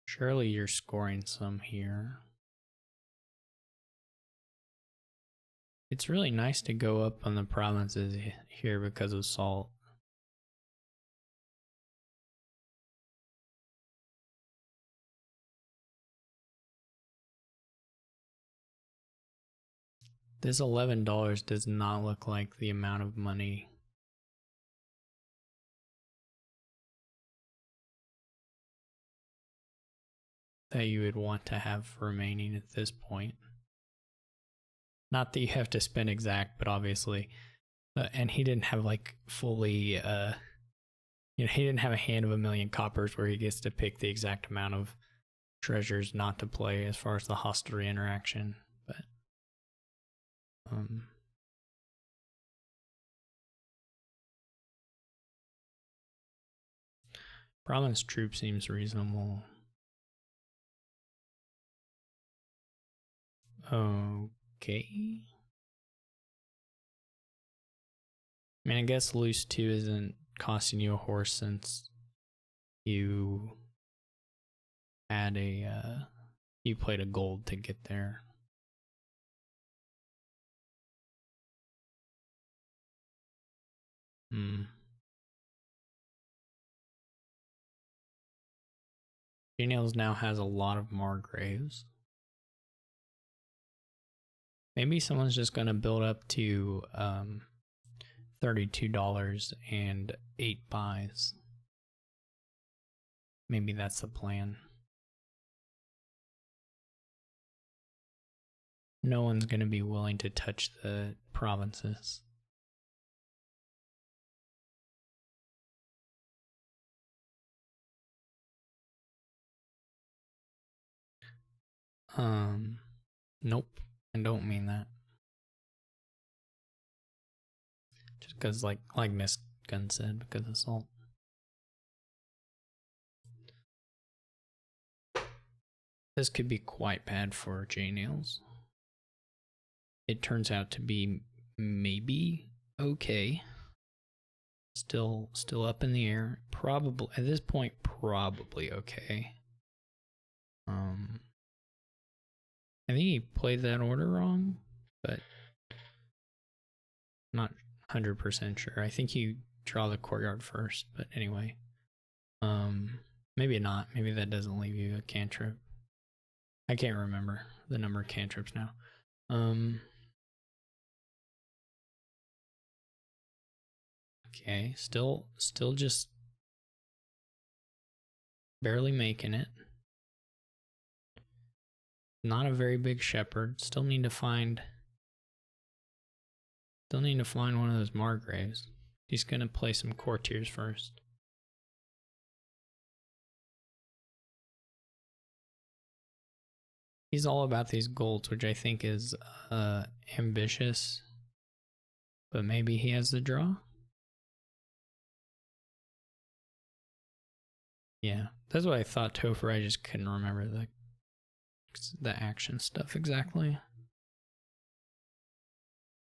Surely you're scoring some here. It's really nice to go up on the provinces here because of salt. This $11 does not look like the amount of money that you would want to have remaining at this point. Not that you have to spend exact, but obviously, and he didn't have like fully, he didn't have a hand of 1,000,000 coppers where he gets to pick the exact amount of treasures not to play as far as the hostelry interaction, but province troop seems reasonable. Okay. I mean, I guess loose 2 isn't costing you a horse since you had a you played a gold to get there. JNails now has a lot of Margraves. Maybe someone's just gonna build up to $32 and 8 buys. Maybe that's the plan. no one's going to be willing to touch the provinces. Nope, I don't mean that. Just because, like Miss Gun said, because of salt. This could be quite bad for JNails. It turns out to be maybe okay. Still up in the air. Probably at this point, probably okay. I think he played that order wrong, but not 100% sure. I think you draw the courtyard first, but anyway. Maybe not. Maybe that doesn't leave you a cantrip. I can't remember the number of cantrips now. Okay, still just barely making it. Not a very big shepherd. Still need to find one of those Margraves. He's gonna play some courtiers first. He's all about these golds, which I think is ambitious. But maybe he has the draw? Yeah, that's what I thought, Topher. I just couldn't remember the action stuff exactly.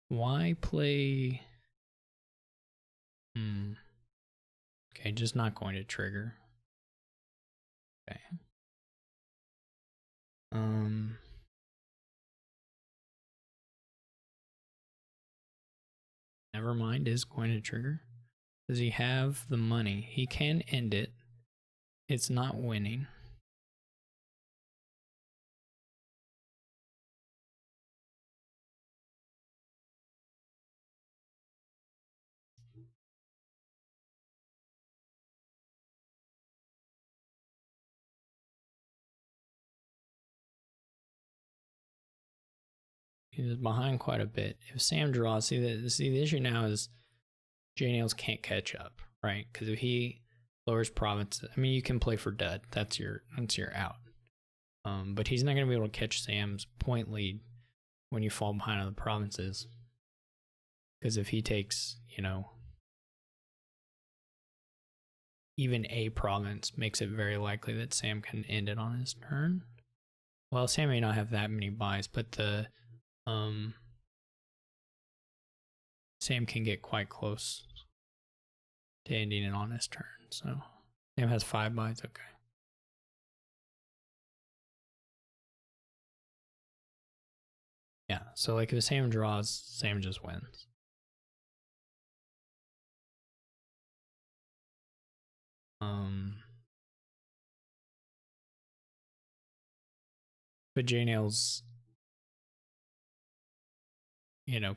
Why play? Okay, just not going to trigger. Okay. Never mind, is going to trigger. Does he have the money? He can end it. It's not winning. He's behind quite a bit. If Sam draws, see the issue now is JNails can't catch up, right? Because if he lowers province, I mean, you can play for dud. That's your out. But he's not going to be able to catch Sam's point lead when you fall behind on the provinces. Because if he takes, even a province, makes it very likely that Sam can end it on his turn. Well, Sam may not have that many buys, but Sam can get quite close to ending it on his turn. So Sam has 5 buys. Okay. Yeah. So like if Sam draws, Sam just wins. But JNails,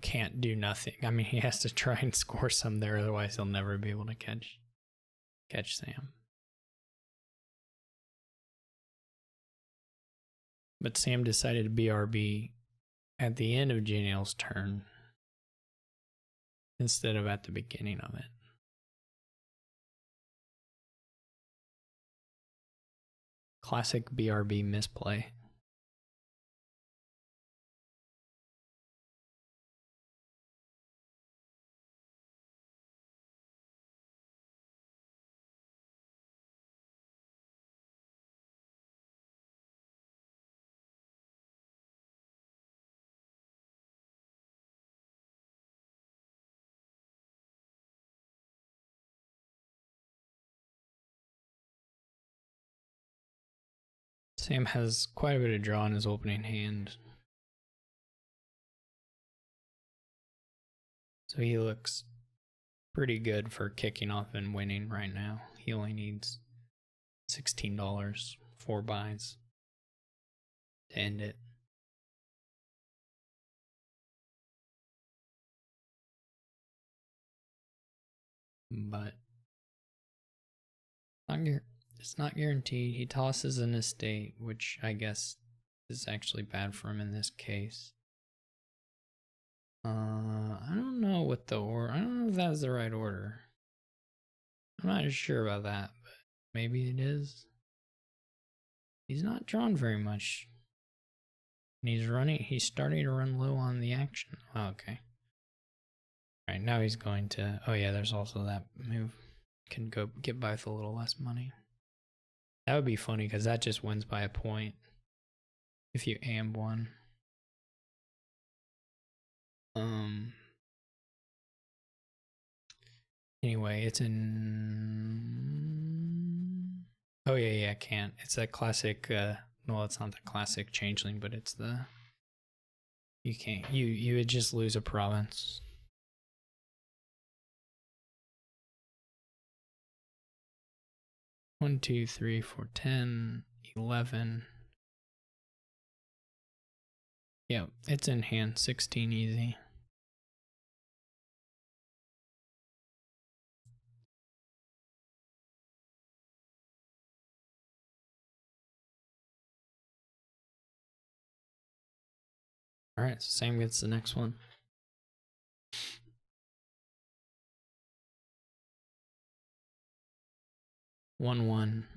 can't do nothing. I mean, he has to try and score some there, otherwise he'll never be able to catch Sam. But Sam decided to BRB at the end of JNails' turn instead of at the beginning of it. Classic BRB misplay. Sam has quite a bit of draw in his opening hand. So he looks pretty good for kicking off and winning right now. He only needs $16, 4 buys to end it. But it's not guaranteed. He tosses an estate, which I guess is actually bad for him in this case. I don't know what the order. I don't know if that's the right order. I'm not sure about that, but maybe it is. He's not drawn very much. And he's starting to run low on the action. Oh, okay. Alright, now he's going to, oh yeah, there's also that move. Can go get by with a little less money. That would be funny because that just wins by a point if you amb one. Anyway, it's in, oh yeah, can't. It's that classic, well, it's not the classic changeling, but it's the, you can't, you would just lose a province. One, 2, 3, 4, 10, 11. Yeah, it's in hand, 16 easy. Alright, so Sam gets the next one. One.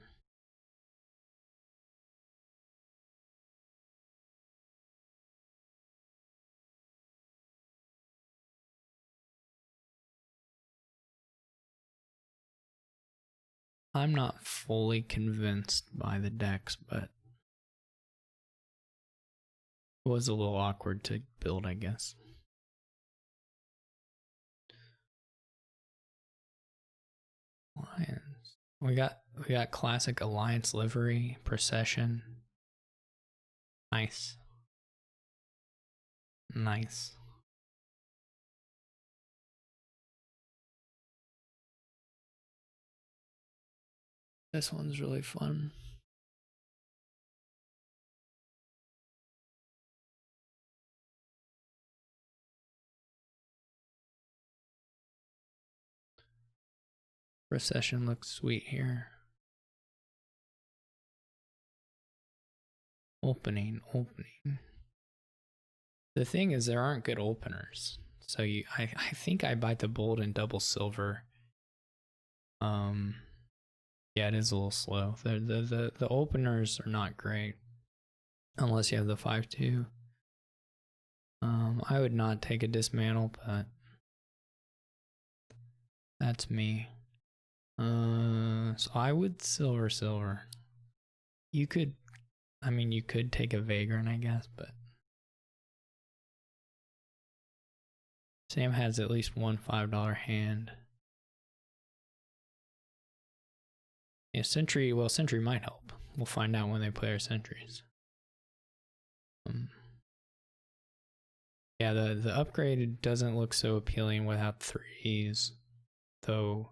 I'm not fully convinced by the decks, but it was a little awkward to build, I guess. Lions. We got classic Alliance livery, procession. Nice. Nice. This one's really fun. Procession looks sweet here. Opening. The thing is, there aren't good openers. So I think I bite the bullet and double silver. Yeah, it is a little slow. The openers are not great unless you have the 5-2. I would not take a dismantle, but that's me. So I would silver. You could take a Vagrant, I guess, but Sam has at least one $5 hand. Yeah, Sentry might help. We'll find out when they play our sentries. Yeah, the upgrade doesn't look so appealing without threes, though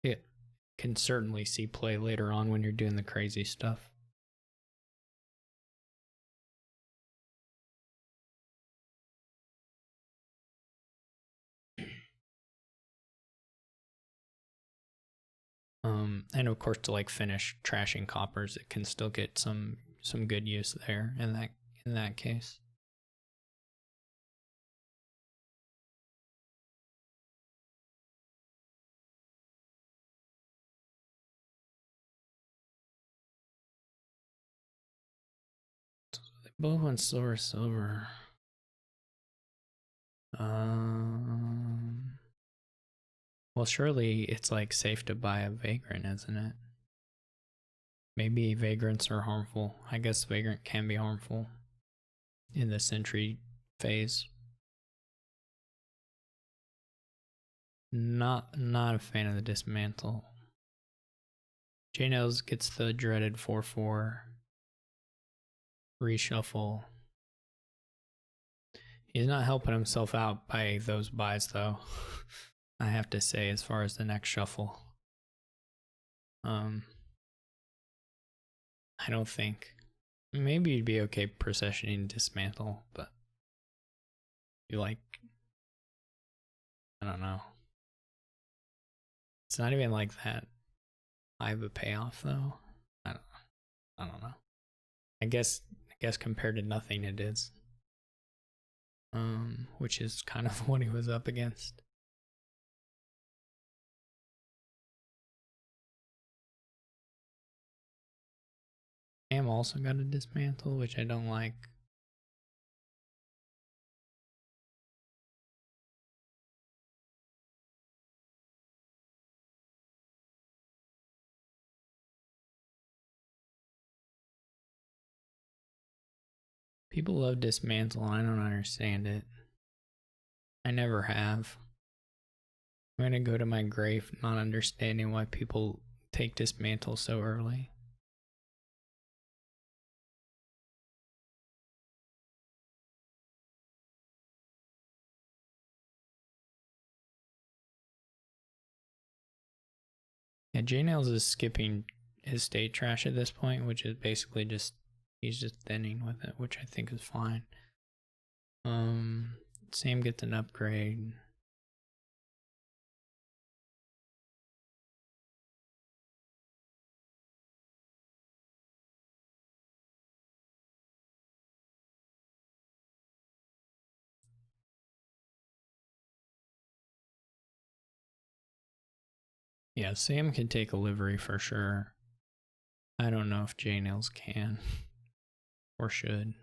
it can certainly see play later on when you're doing the crazy stuff. And of course, to like finish trashing coppers, it can still get some good use there in that case. So they both went silver. Well, surely it's like safe to buy a Vagrant, isn't it? Maybe Vagrants are harmful. I guess Vagrant can be harmful in the sentry phase. Not a fan of the dismantle. JNails gets the dreaded 4/4 reshuffle. He's not helping himself out by those buys though. I have to say, as far as the next shuffle. I don't think. Maybe you'd be okay processioning dismantle, but you like, I don't know. It's not even like that high of a payoff though. I don't know. I guess compared to nothing it is. which is kind of what he was up against. Sam also got a dismantle, which I don't like. People love dismantle, and I don't understand it. I never have. I'm gonna go to my grave not understanding why people take dismantle so early. Yeah, JNails is skipping his state trash at this point, which is basically just he's just thinning with it, which I think is fine. Sam gets an upgrade. Yeah, Sam can take a livery for sure. I don't know if JNails can or should,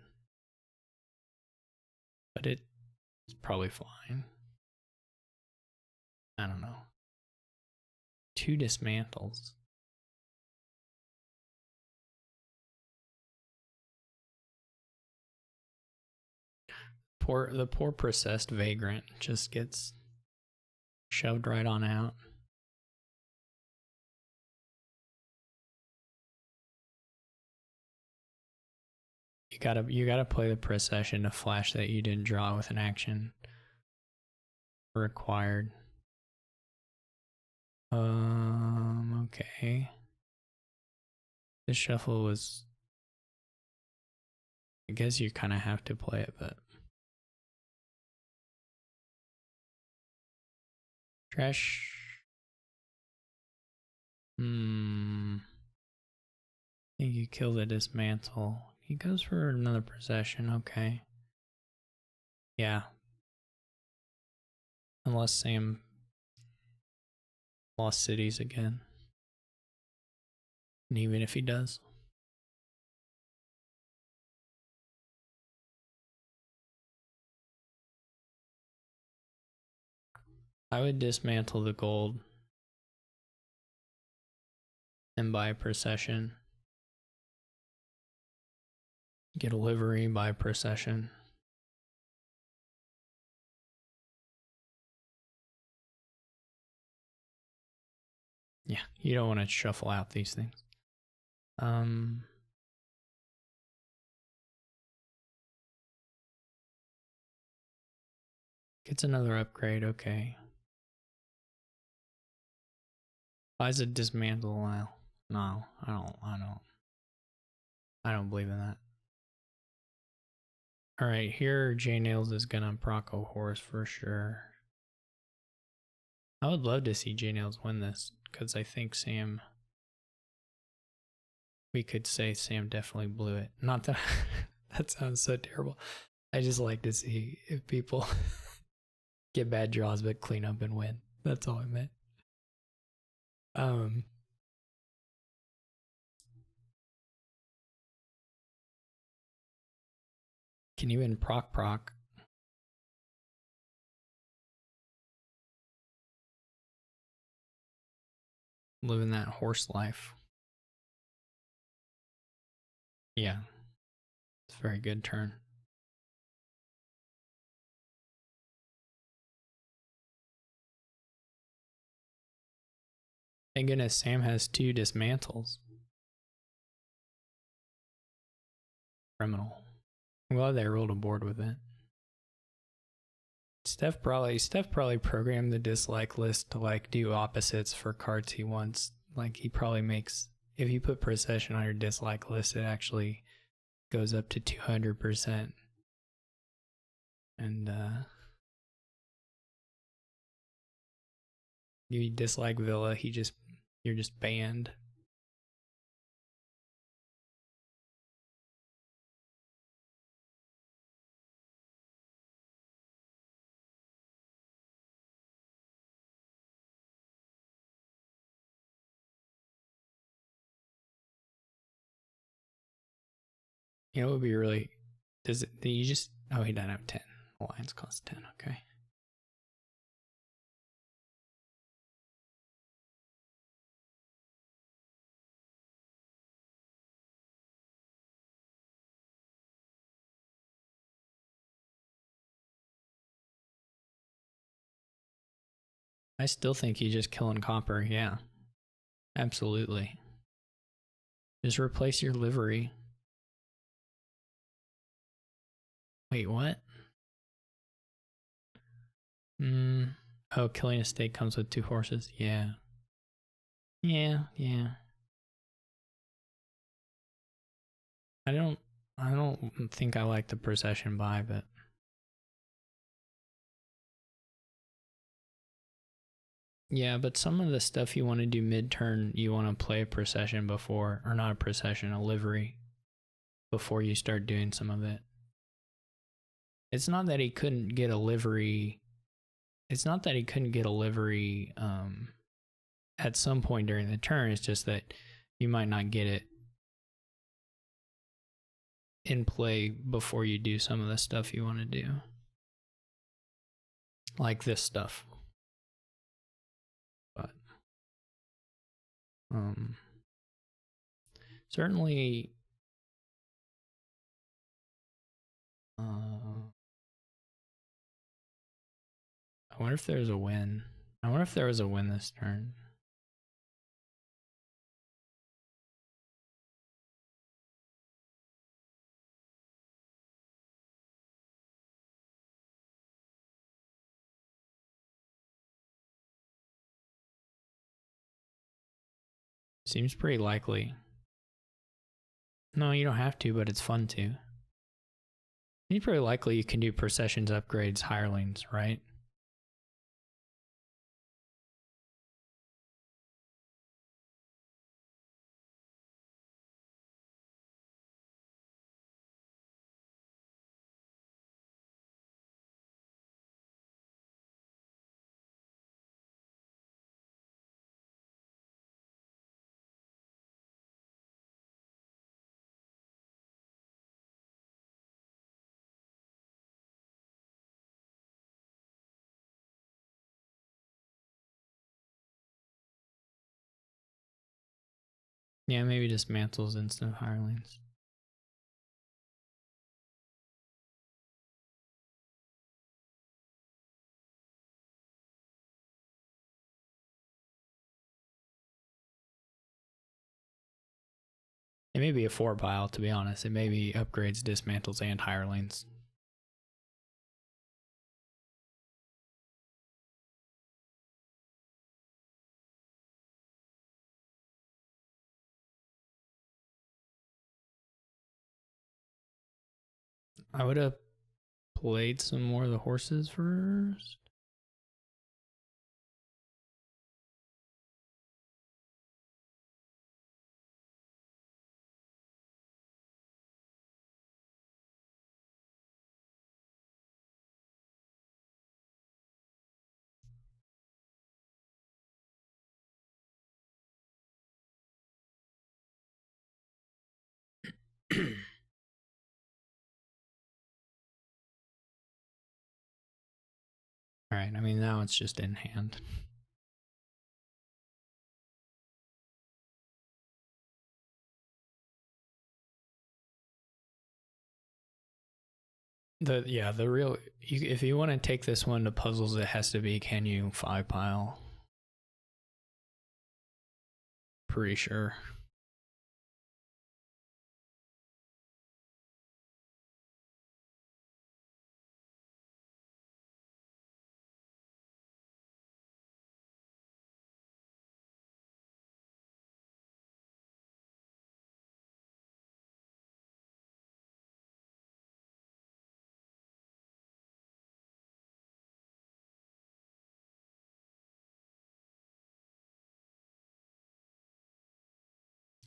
but it's probably fine. I don't know. 2 dismantles. The poor processed vagrant just gets shoved right on out. You gotta play the procession to flash that you didn't draw with an action required. Okay. This shuffle was, I guess you kind of have to play it, but trash. I think you kill the dismantle. He goes for another possession, okay. Yeah. Unless Sam lost cities again. And even if he does. I would dismantle the gold and buy a procession. Get a livery, buy a procession. Yeah, you don't want to shuffle out these things. Gets another upgrade, okay. Buys a dismantle, well, no, I don't believe in that. Alright, here JNails is gonna proc a horse for sure. I would love to see JNails win this, because I think Sam, we could say Sam definitely blew it. Not that, that sounds so terrible. I just like to see if people get bad draws but clean up and win. That's all I meant. Can you even proc? Living that horse life. Yeah. It's a very good turn. Thank goodness Sam has 2 dismantles. Criminal. I'm glad they rolled a board with it. Steph probably programmed the dislike list to like do opposites for cards he wants. Like he probably makes, if you put procession on your dislike list, it actually goes up to 200%. And you dislike Villa, you're just banned. You know, it would be really. Does it? Do you just? Oh, he doesn't have 10. Lions cost 10. Okay. I still think he's just killing copper. Yeah, absolutely. Just replace your livery. Wait, what? Oh, killing a stake comes with 2 horses. Yeah. Yeah. I don't think I like the procession buy, but yeah, but some of the stuff you want to do mid-turn, you want to play a procession before, or not a procession, a livery, before you start doing some of it. It's not that he couldn't get a livery. It's not that he couldn't get a livery at some point during the turn. It's just that you might not get it in play before you do some of the stuff you want to do. Like this stuff. But certainly I wonder if there's a win. I wonder if there was a win this turn. Seems pretty likely. No, you don't have to, but it's fun to. Seems pretty likely you can do processions, upgrades, hirelings, right? Yeah, maybe just mantles instead of hirelings. It may be a 4 pile, to be honest. It may be upgrades, dismantles, and hirelings. I would have played some more of the horses first. All right, I mean, now it's just in hand. The real, if you want to take this one to puzzles, it has to be, can you 5 pile? Pretty sure.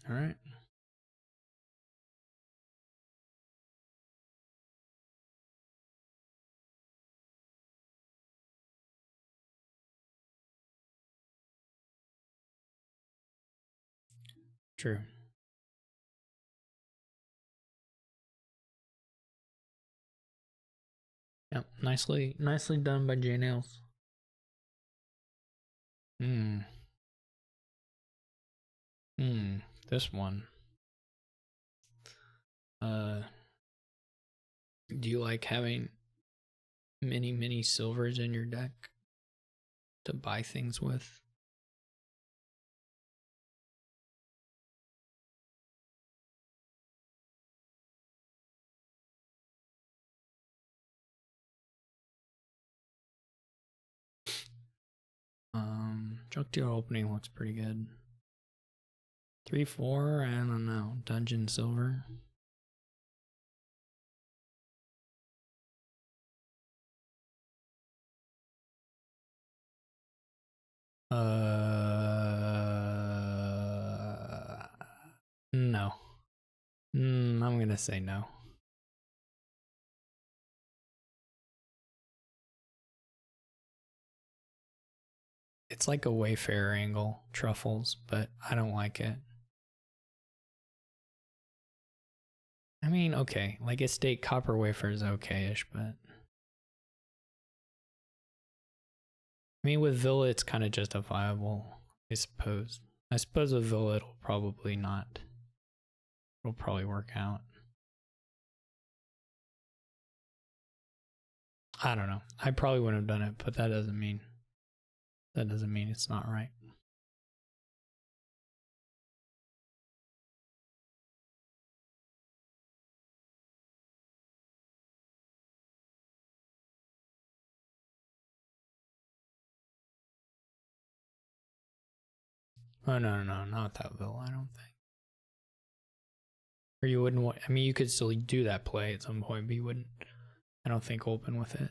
All right. True. Nicely done by JNails. This one. Do you like having many silvers in your deck to buy things with? Junk deal opening looks pretty good. 3-4, I don't know. Dungeon silver. No. I'm gonna say no. It's like a Wayfarer angle, truffles, but I don't like it. I mean, okay, like estate copper wafer is okay-ish, but I mean, with Villa, it's kind of justifiable, I suppose. I suppose with Villa, it'll probably not. It'll probably work out. I don't know. I probably wouldn't have done it, but that doesn't mean it's not right. Oh no, not that Villa, I don't think. Or you wouldn't want. I mean, you could still do that play at some point, but you wouldn't. I don't think open with it.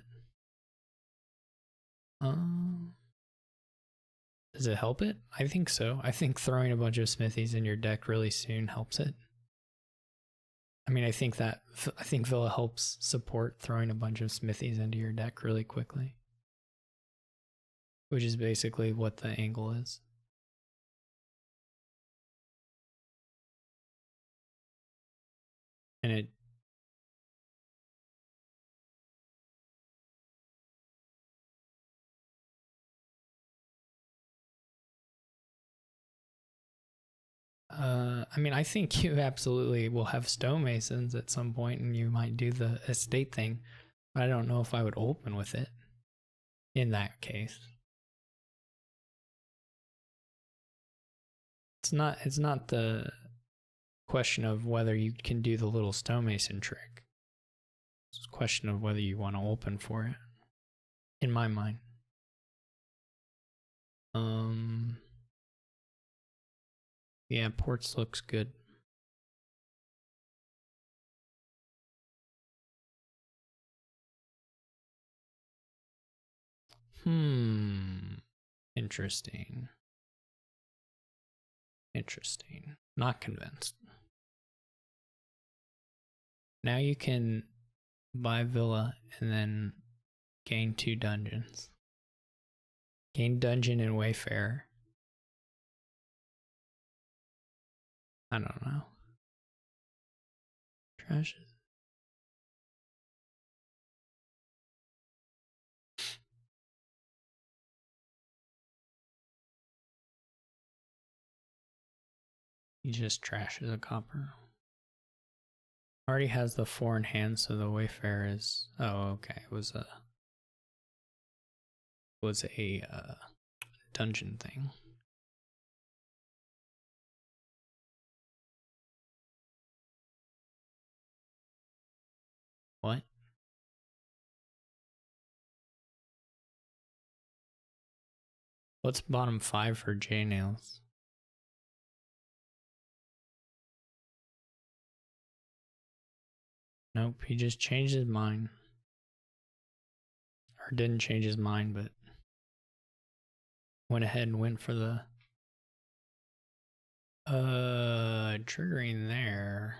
Does it help it? I think so. I think throwing a bunch of smithies in your deck really soon helps it. I mean, I think Villa helps support throwing a bunch of smithies into your deck really quickly, which is basically what the angle is. And it I mean, I think you absolutely will have stonemasons at some point and you might do the estate thing, but I don't know if I would open with it in that case. It's not the question of whether you can do the little stonemason trick. It's a question of whether you want to open for it, in my mind. Yeah, ports looks good. Interesting. Not convinced. Now you can buy Villa and then gain 2 dungeons. Gain dungeon and Wayfarer. I don't know. Trash. He just trashes a copper. Already has the 4 in hand, so the Wayfarer is. Oh, okay. It was a dungeon thing. What? What's bottom 5 for JNails? Nope, he just changed his mind. Or didn't change his mind, but went ahead and went for the triggering there.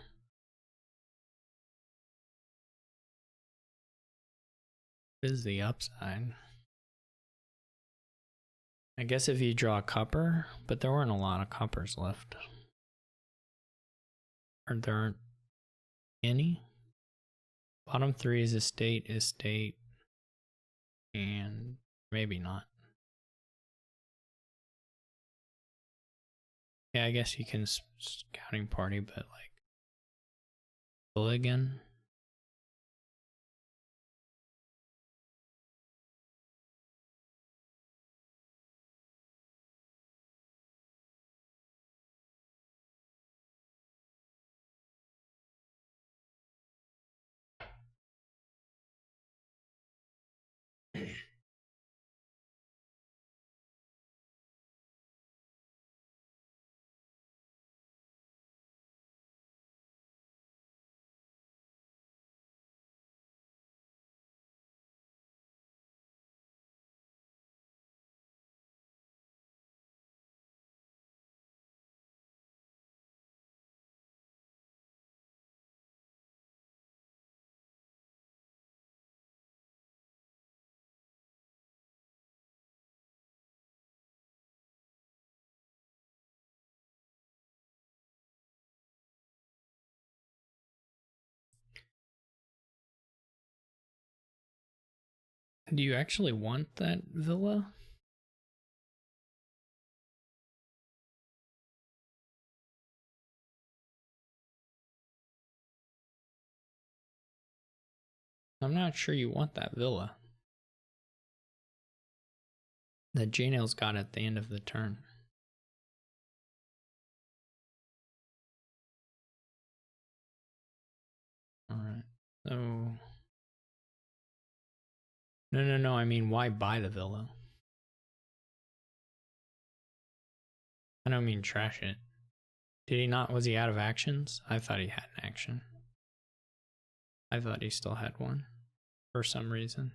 What is the upside? I guess if you draw a copper, but there weren't a lot of coppers left. Or there aren't any? Bottom 3 is estate. And maybe not. Yeah, I guess you can scouting party, but like pull again. Do you actually want that villa? I'm not sure you want that villa that JNails got at the end of the turn. Alright, so... No, I mean, why buy the villa? I don't mean trash it. Did he not? Was he out of actions? I thought he had an action. I thought he still had one. For some reason.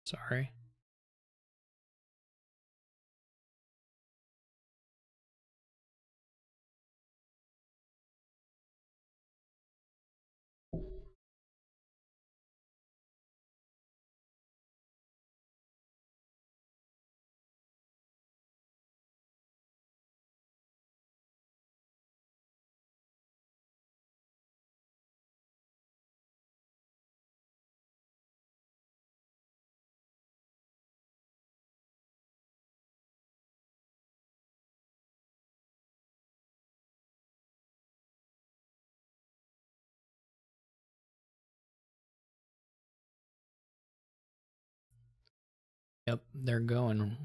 Sorry. Yep, they're going.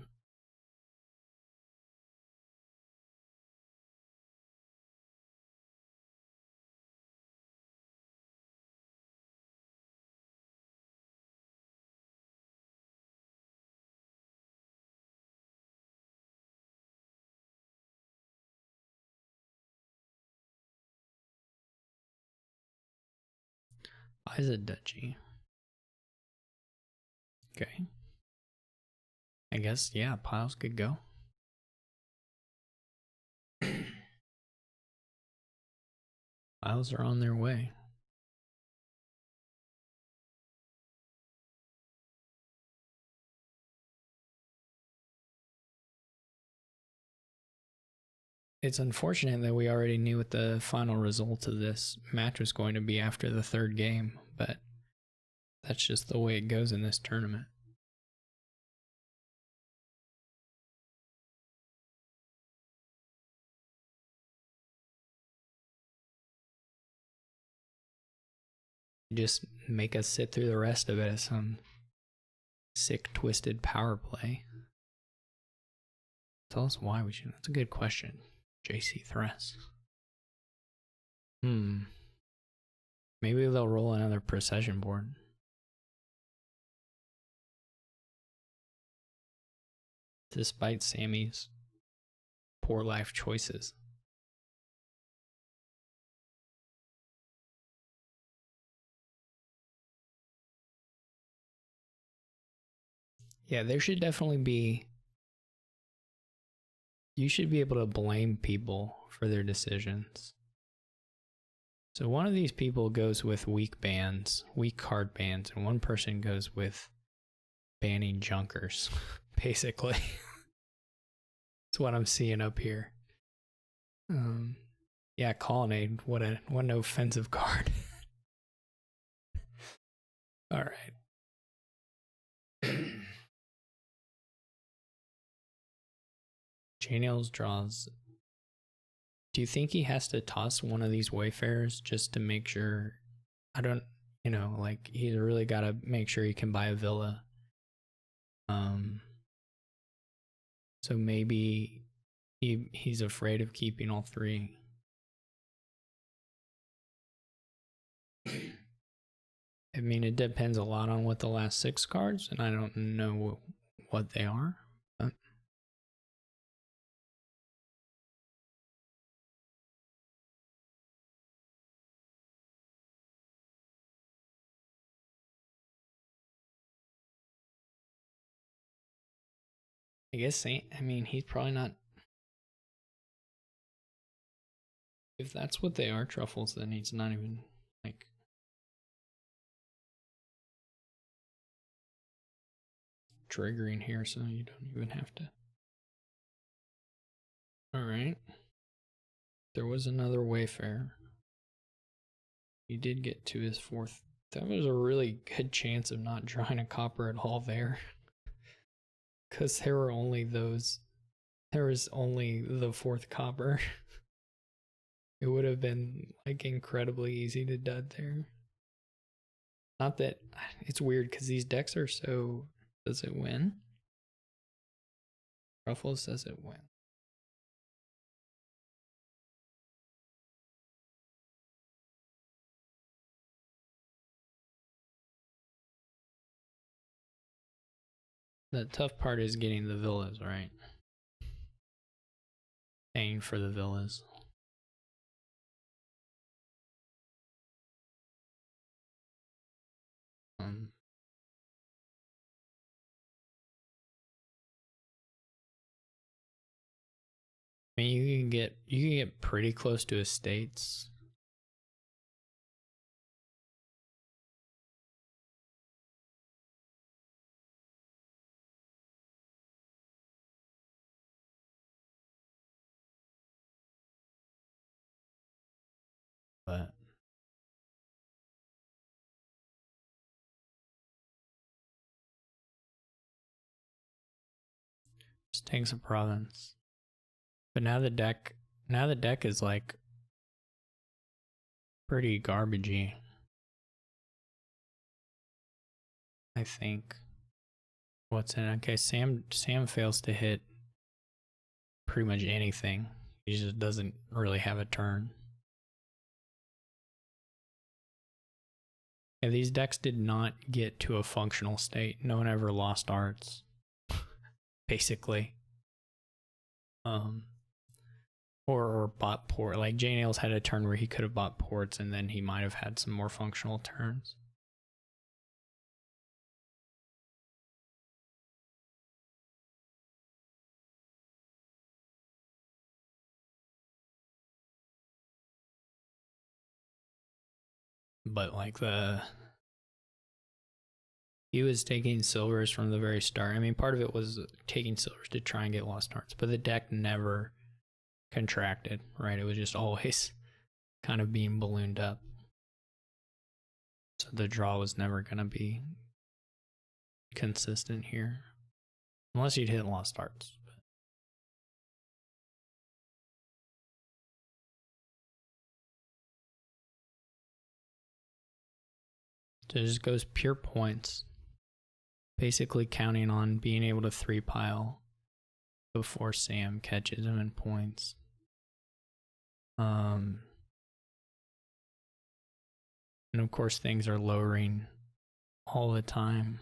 Why is it Dutchy? Okay. I guess, yeah, piles could go. Piles are on their way. It's unfortunate that we already knew what the final result of this match was going to be after the third game, but that's just the way it goes in this tournament. Just make us sit through the rest of it as some sick, twisted power play. Tell us why we should. That's a good question. JC Thress. Maybe they'll roll another procession board. Despite SamE's poor life choices. Yeah, there should definitely be... You should be able to blame people for their decisions. So one of these people goes with weak bans, weak card bans, and one person goes with banning junkers, basically. That's what I'm seeing up here. Yeah, Colonnade, what an offensive card. All right. JNails draws. Do you think he has to toss one of these Wayfarers just to make sure? I don't, you know, like he's really got to make sure he can buy a villa. So maybe he's afraid of keeping all three. I mean, it depends a lot on what the last 6 cards, and I don't know what they are. But I guess I mean, he's probably not. If that's what they are, truffles, then he's not even like. Triggering here, so you don't even have to. Alright. There was another Wayfarer. He did get to his 4th. That was a really good chance of not drawing a copper at all there. Because there were only those. There was only the 4th copper. It would have been like incredibly easy to dud there. Not that it's weird because these decks are so. Does it win? Ruffles says it wins. The tough part is getting the villas, right? Paying for the villas. I mean, you can get pretty close to estates. But just takes a province. But now the deck is like pretty garbagey. I think. What's in it? Okay, Sam fails to hit pretty much anything. He just doesn't really have a turn. Yeah, these decks did not get to a functional state. No one ever lost arts. Basically. Or bought port. Like JNails had a turn where he could have bought ports and then he might have had some more functional turns. But like he was taking silvers from the very start. I mean, part of it was taking silvers to try and get lost arts, but the deck never contracted, right? It was just always kind of being ballooned up. So the draw was never going to be consistent here. Unless you'd hit lost arts. So it just goes pure points. Basically counting on being able to 3-pile before Sam catches him in points. And of course things are lowering all the time.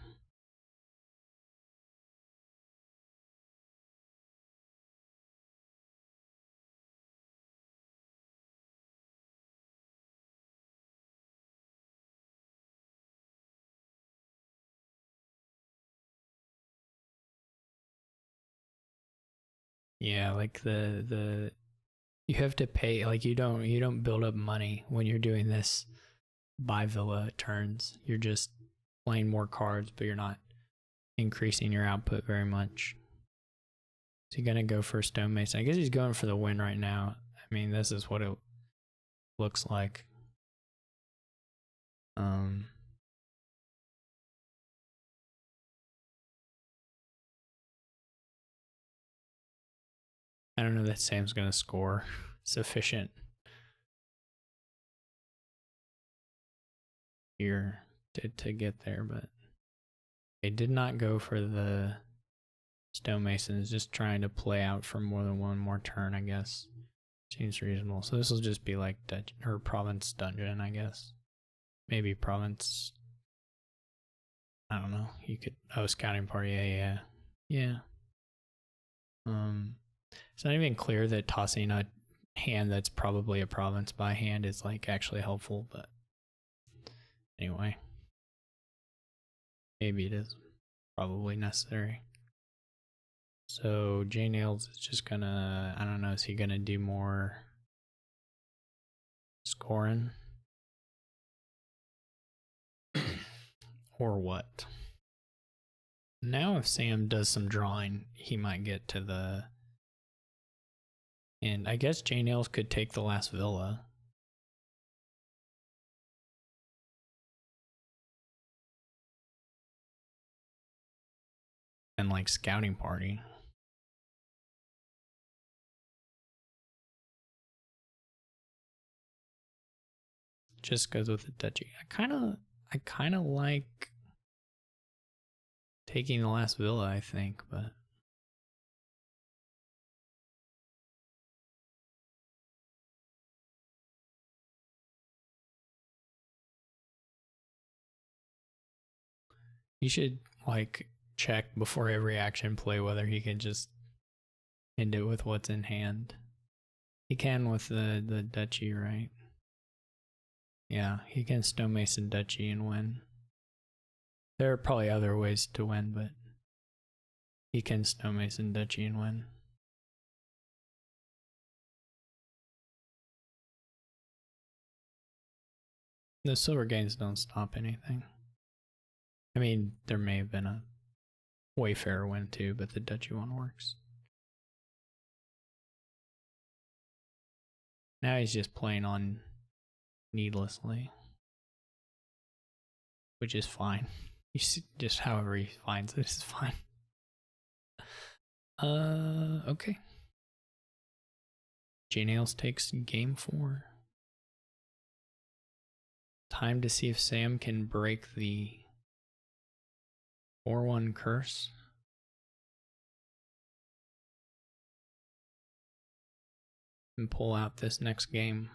Yeah, like the you have to pay, like you don't build up money when you're doing this buy villa turns. You're just playing more cards, but you're not increasing your output very much. So you're gonna go for Stonemason. I guess he's going for the win right now. I mean, this is what it looks like. I don't know that Sam's gonna score sufficient here to get there, but they did not go for the stonemasons, just trying to play out for more than one more turn, I guess. Seems reasonable. So this will just be like or province dungeon, I guess. Maybe province. I don't know. You could scouting party, yeah. It's not even clear that tossing a hand that's probably a province by hand is like actually helpful, but anyway. Maybe it is probably necessary. So JNails is just gonna, I don't know, is he gonna do more scoring? Or what? Now if Sam does some drawing, he might get to the... And I guess JNails could take the last villa. And like scouting party. Just goes with the duchy. I kind of like taking the last villa, I think, but he should like check before every action play whether he can just end it with what's in hand. He can with the duchy, right? Yeah, he can stonemason duchy and win. There are probably other ways to win, but he can stonemason duchy and win. The silver gains don't stop anything. I mean, there may have been a Wayfarer win too, but the duchy one works. Now he's just playing on needlessly, which is fine. Just however he finds it is fine. Okay. JNails takes game 4. Time to see if Sam can break the 4-1 curse. And pull out this next game.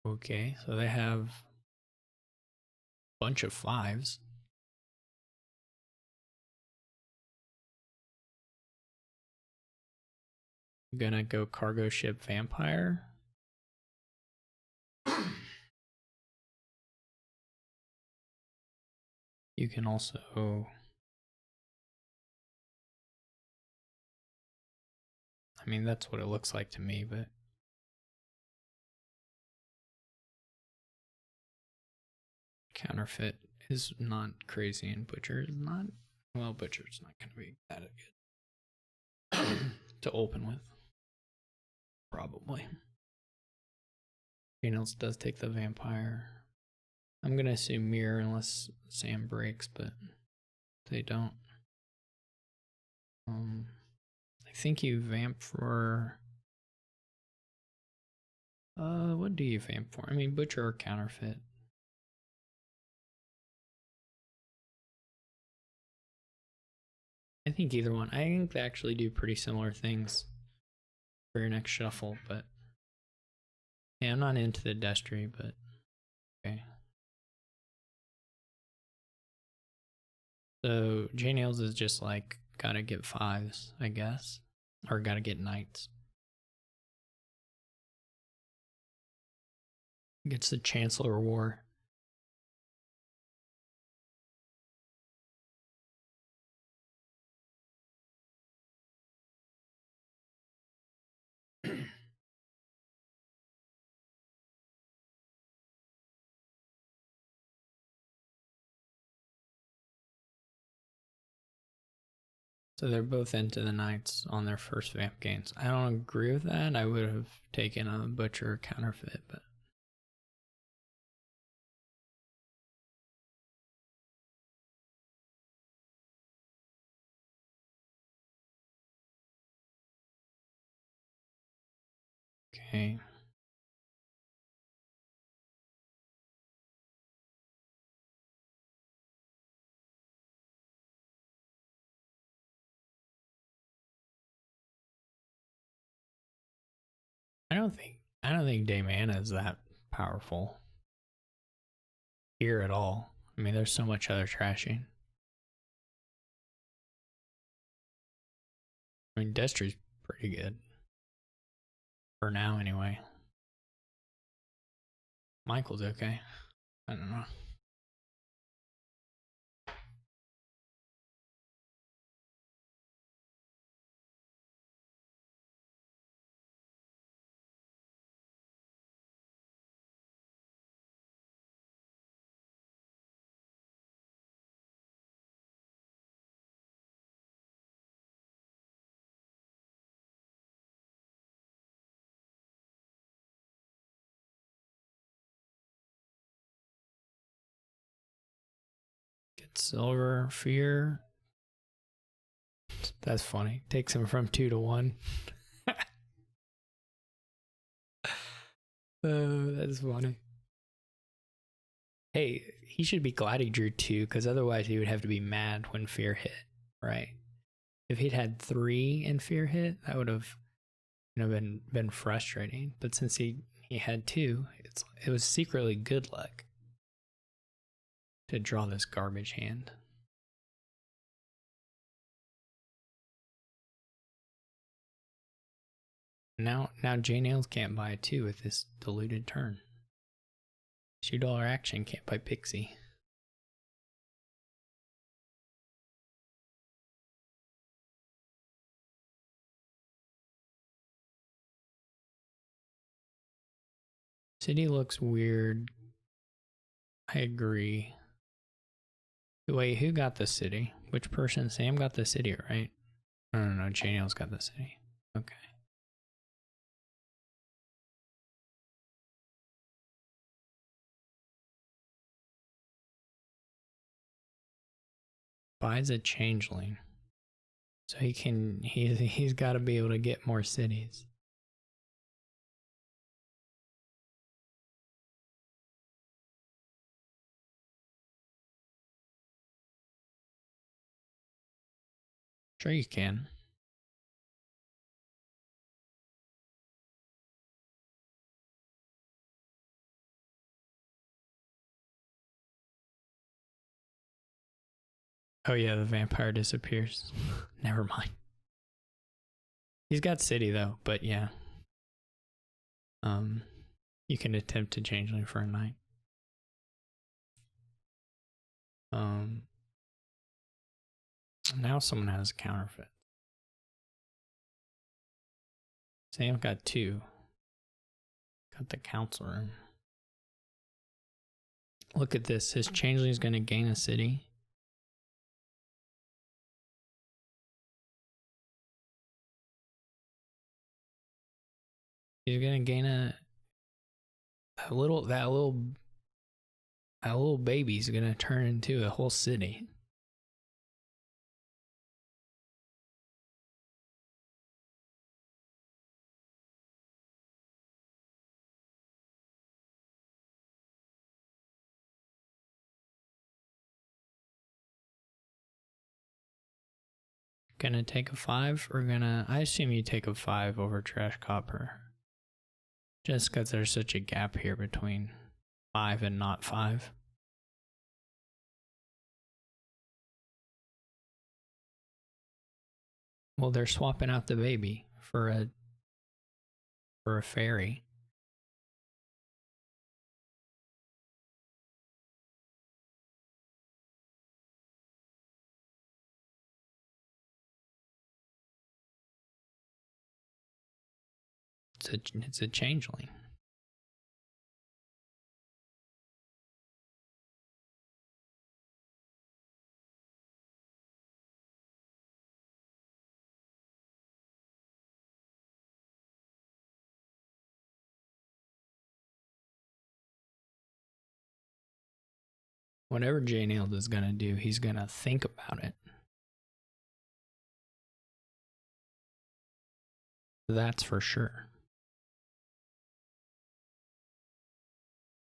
Okay, so they have a bunch of 5s. I'm gonna go cargo ship vampire. You can also... I mean, that's what it looks like to me, but... Counterfeit is not crazy, and Butcher is not... Well, Butcher's not gonna be that good to open with. Probably. JNails does take the vampire. I'm gonna assume mirror unless Sam breaks, but they don't. I think you vamp for... what do you vamp for? I mean, Butcher or Counterfeit. I think either one. I think they actually do pretty similar things for your next shuffle, but... Yeah, I'm not into the Destry, but... Okay. So, JNails is just like, gotta get 5s, I guess. Or gotta get knights. Gets the Chancellor War. So they're both into the knights on their first vamp gains. I don't agree with that. I would have taken a butcher counterfeit, but okay. I don't think Daymana is that powerful here at all. I mean, there's so much other trashing. I mean, Destry's pretty good. For now, anyway. Michael's okay. I don't know. Get silver, fear. That's funny. Takes him from 2 to 1. Oh, that's funny. Hey, he should be glad he drew 2, because otherwise he would have to be mad when fear hit, right? If he'd had 3 and fear hit, that would have, been frustrating. But since he had 2, it was secretly good luck to draw this garbage hand. Now JNails can't buy 2 with this diluted turn. $2 action can't buy Pixie. City looks weird. I agree. Wait, who got the city? Which person? Sam got the city, right? No. JNails got the city. Okay. Buys a changeling. So he's got to be able to get more cities. Sure you can. Oh yeah, the vampire disappears. Never mind. He's got city though, but yeah. You can attempt to changeling for a night. Now someone has a counterfeit. Sam got 2. Got the council room. Look at this. His changeling is going to gain a city. He's going to gain that little baby's going to turn into a whole city. Gonna take a 5 or I assume you take a 5 over trash copper. Just because there's such a gap here between 5 and not 5. Well, they're swapping out the baby for a fairy. It's a changeling. Whatever JNails is gonna do, he's gonna think about it. That's for sure.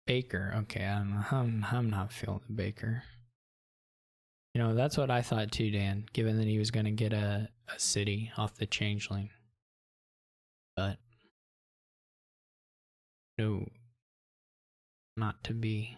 Baker, okay, I don't know. I'm not feeling the Baker. You know, that's what I thought too, Dan, given that he was gonna get a city off the changeling. But no, not to be.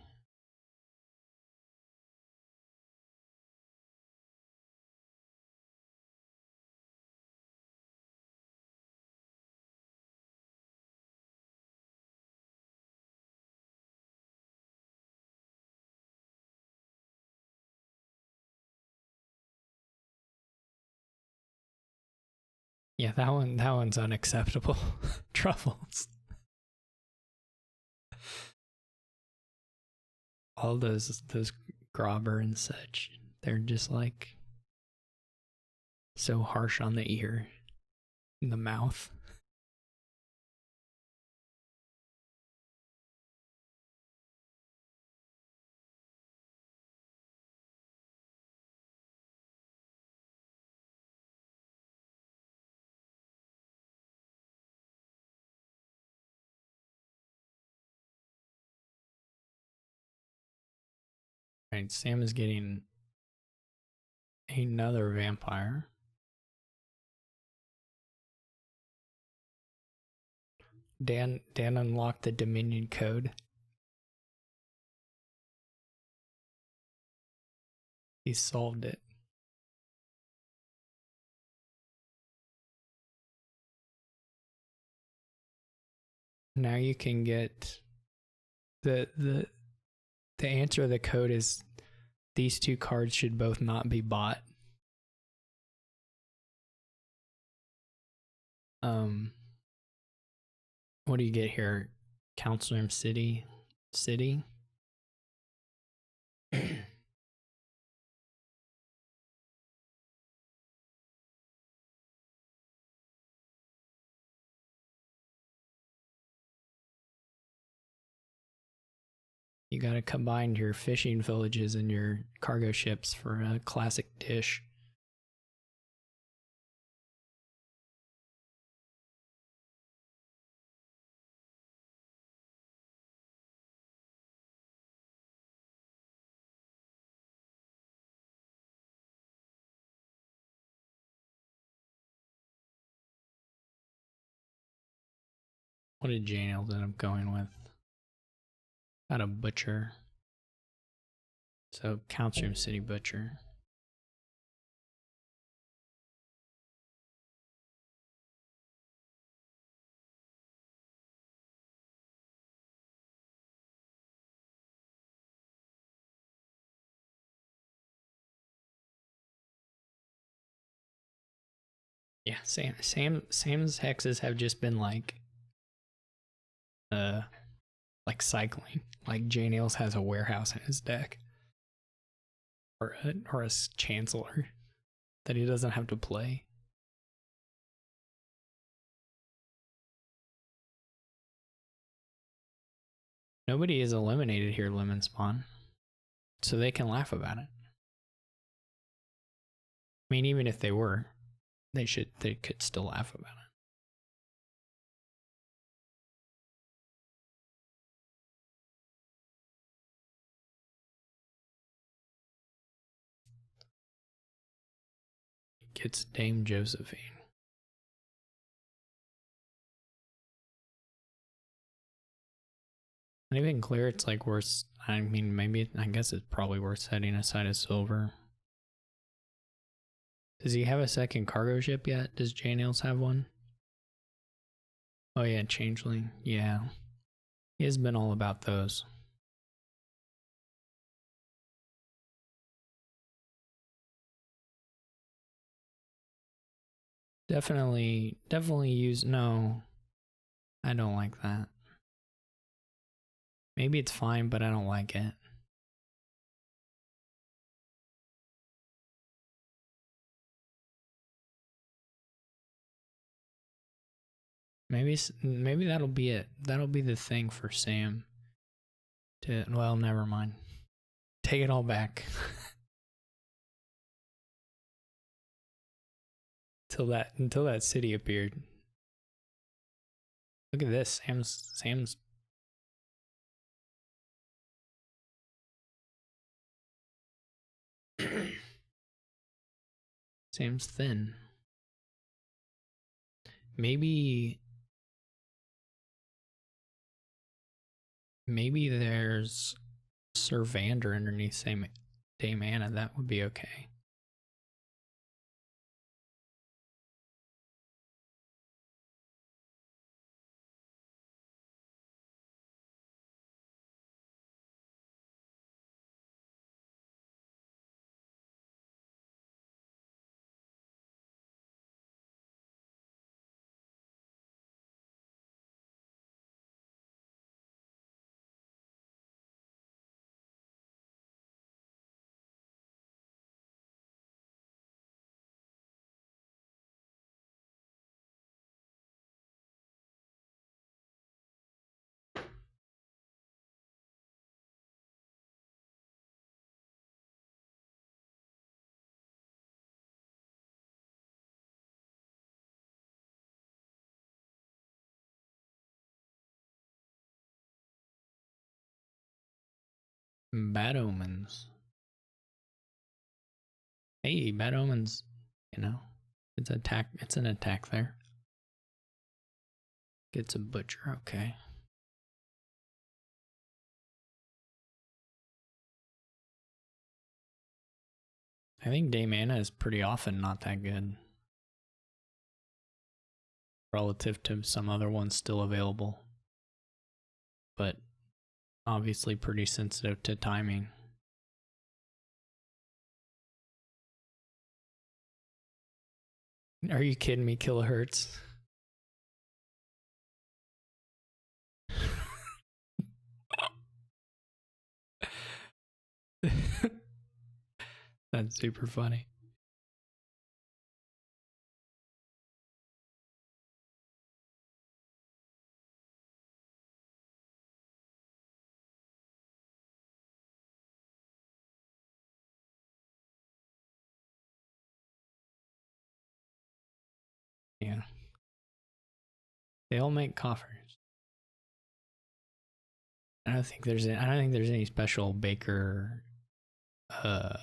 Yeah, that one's unacceptable. Truffles. All those grobber and such, they're just like so harsh on the ear, in the mouth. Right, Sam is getting another vampire. Dan unlocked the Dominion code. He solved it. Now you can get the answer of the code is these two cards should both not be bought. What do you get here? Councilor City. You gotta combine your fishing villages and your cargo ships for a classic dish. What did JNails end up going with? Got a butcher. So Councilor City butcher. Yeah, Sam's hexes have just been like cycling. Like JNails has a warehouse in his deck. Or a chancellor that he doesn't have to play. Nobody is eliminated here, Lemon Spawn. So they can laugh about it. I mean, even if they were, they could still laugh about it. Gets Dame Josephine. And even clear, it's like worth. I mean, I guess it's probably worth setting aside a silver. Does he have a second cargo ship yet? Does JNails have one? Oh yeah, Changeling. Yeah. He has been all about those. Definitely use. No, I don't like that. Maybe it's fine, but I don't like it. Maybe that'll be it. That'll be the thing for Sam. Well, never mind. take it all back. Until that city appeared. Look at this. Sam's Sam's thin. Maybe there's Sir Vander underneath Dame Anna. That would be okay. Bad omens. Hey, bad omens. You know, it's attack. It's an attack there. Gets a butcher. Okay. I think Dame Anna is pretty often not that good relative to some other ones still available, but obviously pretty sensitive to timing. Are you kidding me, Kilohertz? That's super funny. Yeah. They all make coffers. I don't think there's any special baker I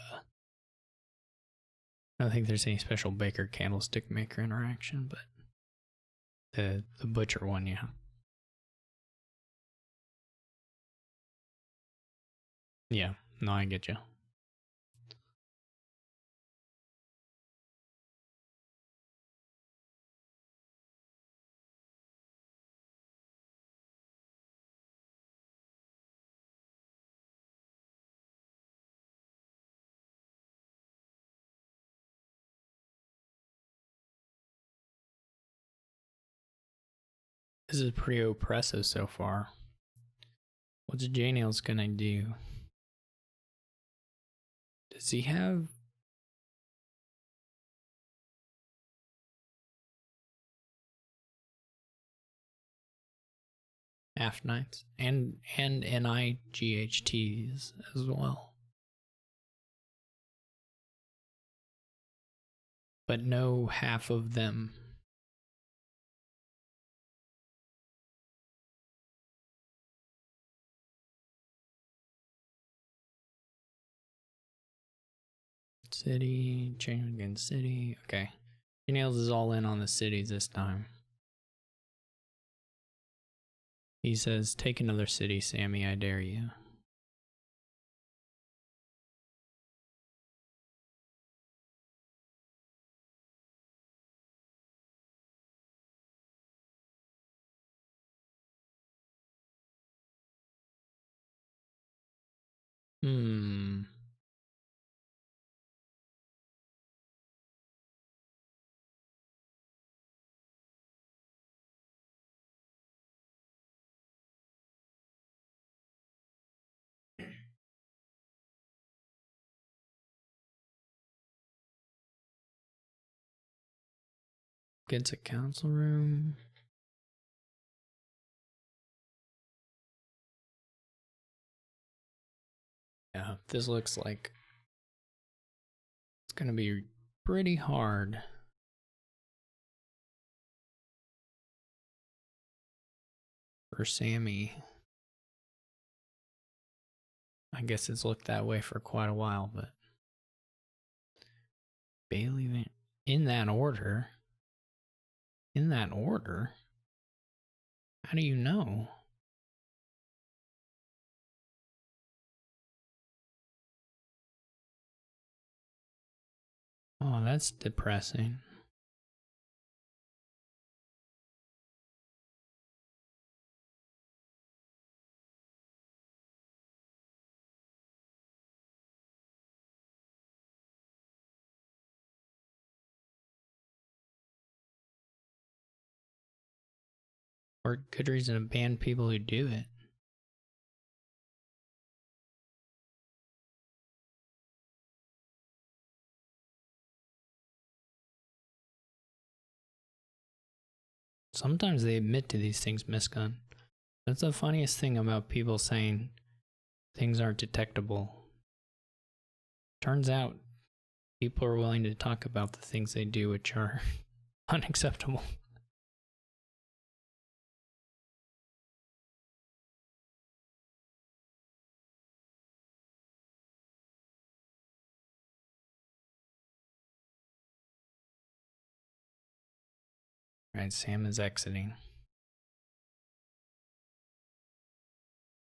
don't think there's any special baker candlestick maker interaction, but the butcher one, yeah. Yeah, no, I get you. This is pretty oppressive so far. What's JNails gonna do? Does he have... half knights and NIGHTs as well, but no half of them. City, change again, city. Okay, JNails is all in on the cities this time. He says, "Take another city, SamE. I dare you." Gets a council room. Yeah, this looks like it's gonna be pretty hard. For SamE. I guess it's looked that way for quite a while, but Bailey in that order. In that order? How do you know? Oh, that's depressing. Or good reason to ban people who do it. Sometimes they admit to these things, Misgun. That's the funniest thing about people saying things aren't detectable. Turns out people are willing to talk about the things they do which are unacceptable. Right, Sam is exiting.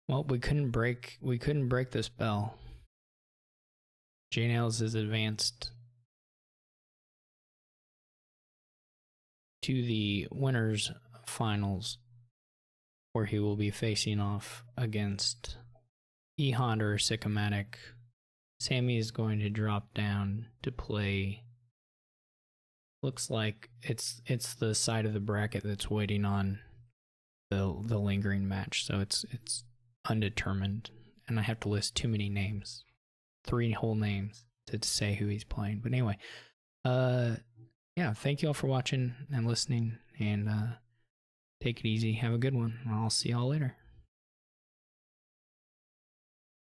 Well, we couldn't break the spell. JNails is advanced to the winners finals, where he will be facing off against E-Honda or Sycomatic. SamE is going to drop down to play. Looks like it's the side of the bracket that's waiting on the lingering match, so it's undetermined, and I have to list too many names, 3 whole names to say who he's playing. But anyway, yeah, thank you all for watching and listening, and take it easy. Have a good one. I'll see y'all later.